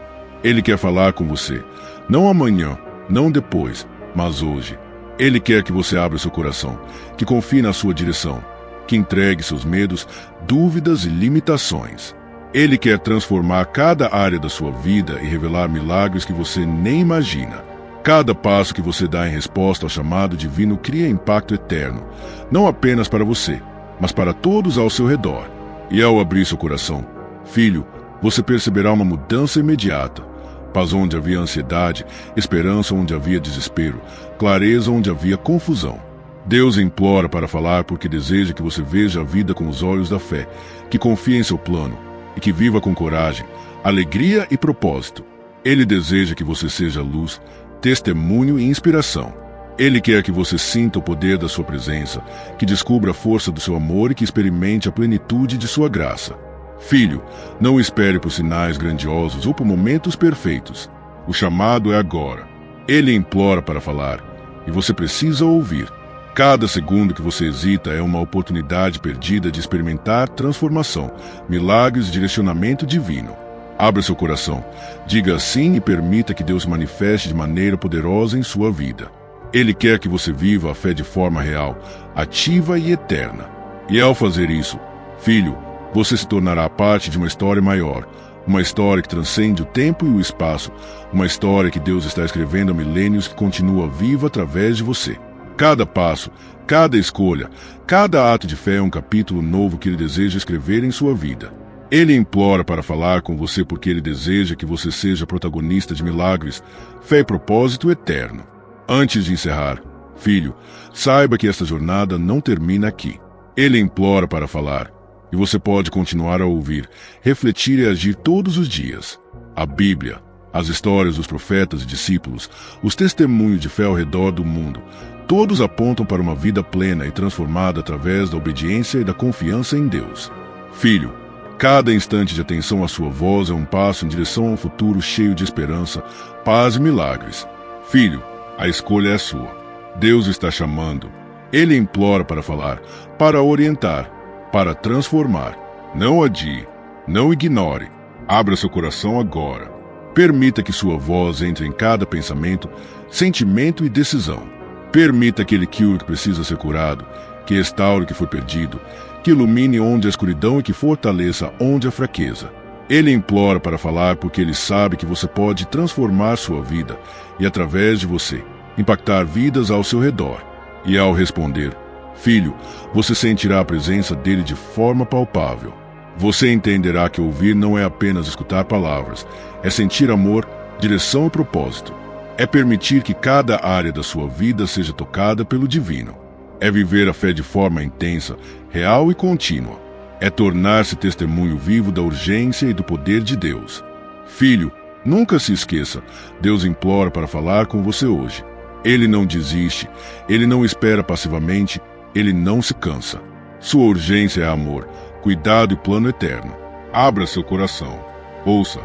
Ele quer falar com você, não amanhã, não depois, mas hoje. Ele quer que você abra seu coração, que confie na sua direção, que entregue seus medos, dúvidas e limitações. Ele quer transformar cada área da sua vida e revelar milagres que você nem imagina. Cada passo que você dá em resposta ao chamado divino cria impacto eterno, não apenas para você, mas para todos ao seu redor. E ao abrir seu coração, filho, você perceberá uma mudança imediata. Paz onde havia ansiedade, esperança onde havia desespero, clareza onde havia confusão. Deus implora para falar porque deseja que você veja a vida com os olhos da fé, que confie em seu plano e que viva com coragem, alegria e propósito. Ele deseja que você seja luz, testemunho e inspiração. Ele quer que você sinta o poder da sua presença, que descubra a força do seu amor e que experimente a plenitude de sua graça. Filho, não espere por sinais grandiosos ou por momentos perfeitos. O chamado é agora. Ele implora para falar, e você precisa ouvir. Cada segundo que você hesita é uma oportunidade perdida de experimentar transformação, milagres e direcionamento divino. Abra seu coração, diga sim e permita que Deus manifeste de maneira poderosa em sua vida. Ele quer que você viva a fé de forma real, ativa e eterna. E ao fazer isso, filho, você se tornará parte de uma história maior, uma história que transcende o tempo e o espaço, uma história que Deus está escrevendo há milênios que continua viva através de você. Cada passo, cada escolha, cada ato de fé é um capítulo novo que Ele deseja escrever em sua vida. Ele implora para falar com você porque Ele deseja que você seja protagonista de milagres, fé e propósito eterno. Antes de encerrar, filho, saiba que esta jornada não termina aqui. Ele implora para falar. E você pode continuar a ouvir, refletir e agir todos os dias. A Bíblia, as histórias dos profetas e discípulos, os testemunhos de fé ao redor do mundo, todos apontam para uma vida plena e transformada através da obediência e da confiança em Deus. Filho, Cada instante de atenção à sua voz é um passo em direção a um futuro cheio de esperança, paz e milagres. Filho, a escolha é sua. Deus está chamando. Ele implora para falar, para orientar, para transformar. Não adie, não ignore. Abra seu coração agora. Permita que sua voz entre em cada pensamento, sentimento e decisão. Permita que ele cure o que precisa ser curado, que restaure o que foi perdido, que ilumine onde a escuridão e que fortaleça onde a fraqueza. Ele implora para falar porque ele sabe que você pode transformar sua vida e, através de você, impactar vidas ao seu redor. E ao responder, filho, você sentirá a presença dele de forma palpável. Você entenderá que ouvir não é apenas escutar palavras, é sentir amor, direção e propósito. É permitir que cada área da sua vida seja tocada pelo divino. É viver a fé de forma intensa, real e contínua. É tornar-se testemunho vivo da urgência e do poder de Deus. Filho, nunca se esqueça, Deus implora para falar com você hoje. Ele não desiste, ele não espera passivamente, ele não se cansa. Sua urgência é amor, cuidado e plano eterno. Abra seu coração, ouça,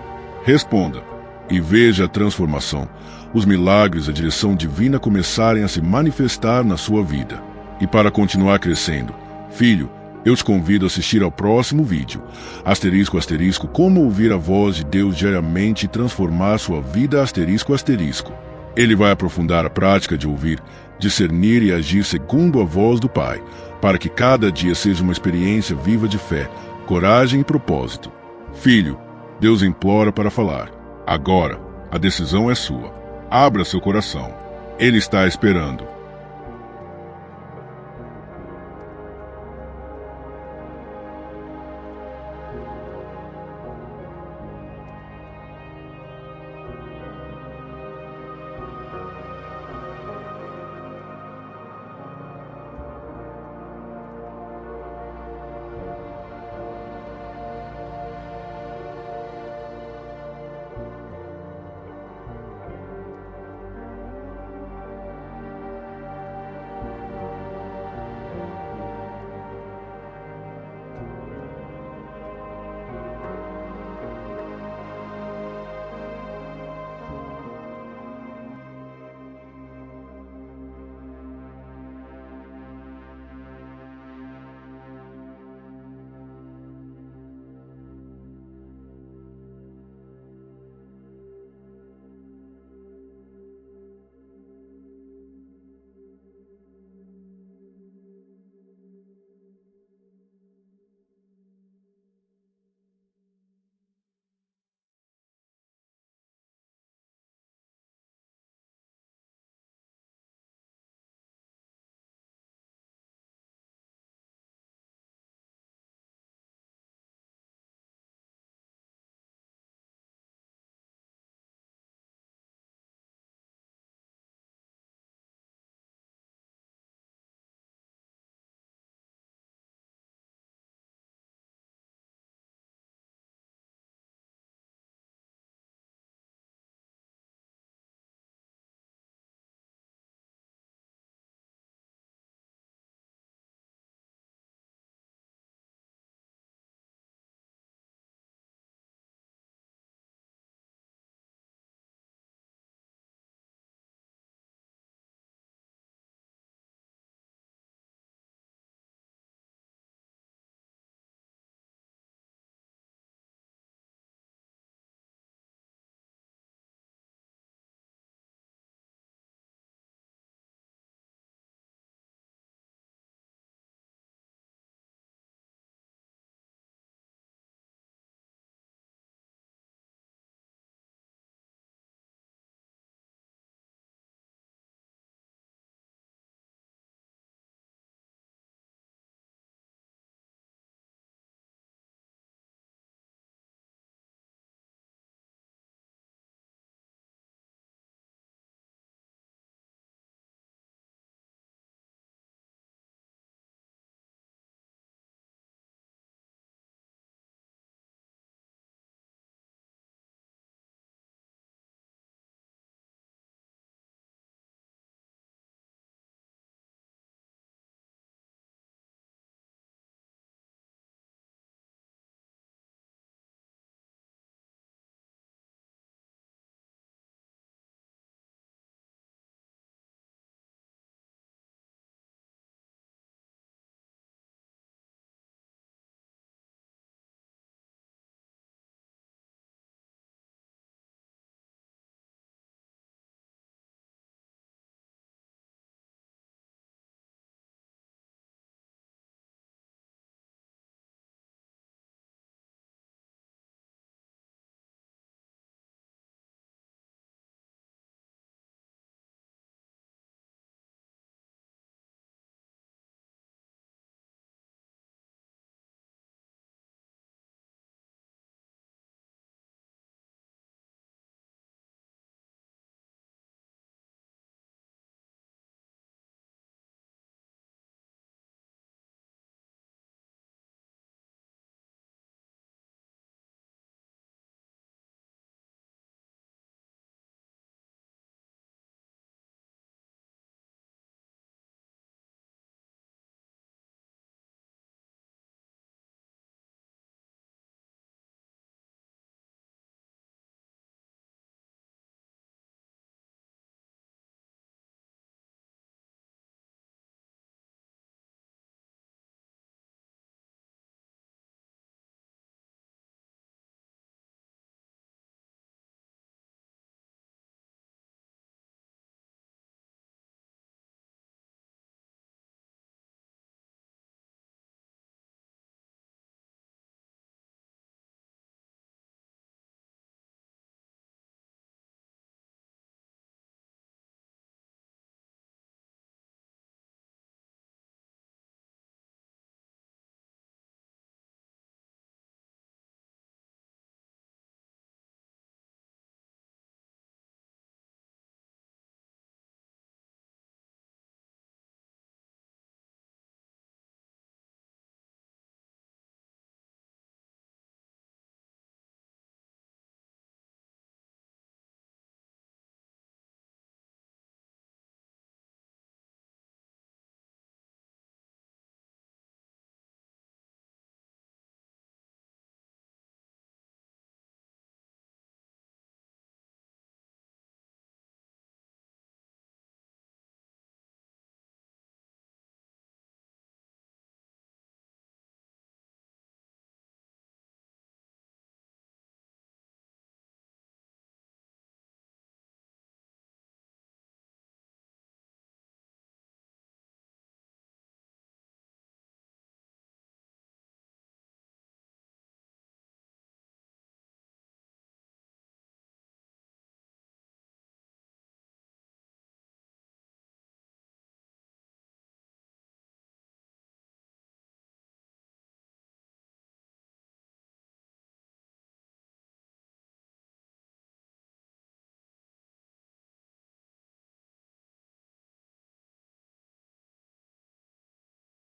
responda e veja a transformação, os milagres da direção divina começarem a se manifestar na sua vida. E para continuar crescendo, filho, eu te convido a assistir ao próximo vídeo. *** Como ouvir a voz de Deus diariamente e transformar sua vida ***. Ele vai aprofundar a prática de ouvir, discernir e agir segundo a voz do Pai, para que cada dia seja uma experiência viva de fé, coragem e propósito. Filho, Deus implora para falar. Agora, a decisão é sua. Abra seu coração. Ele está esperando.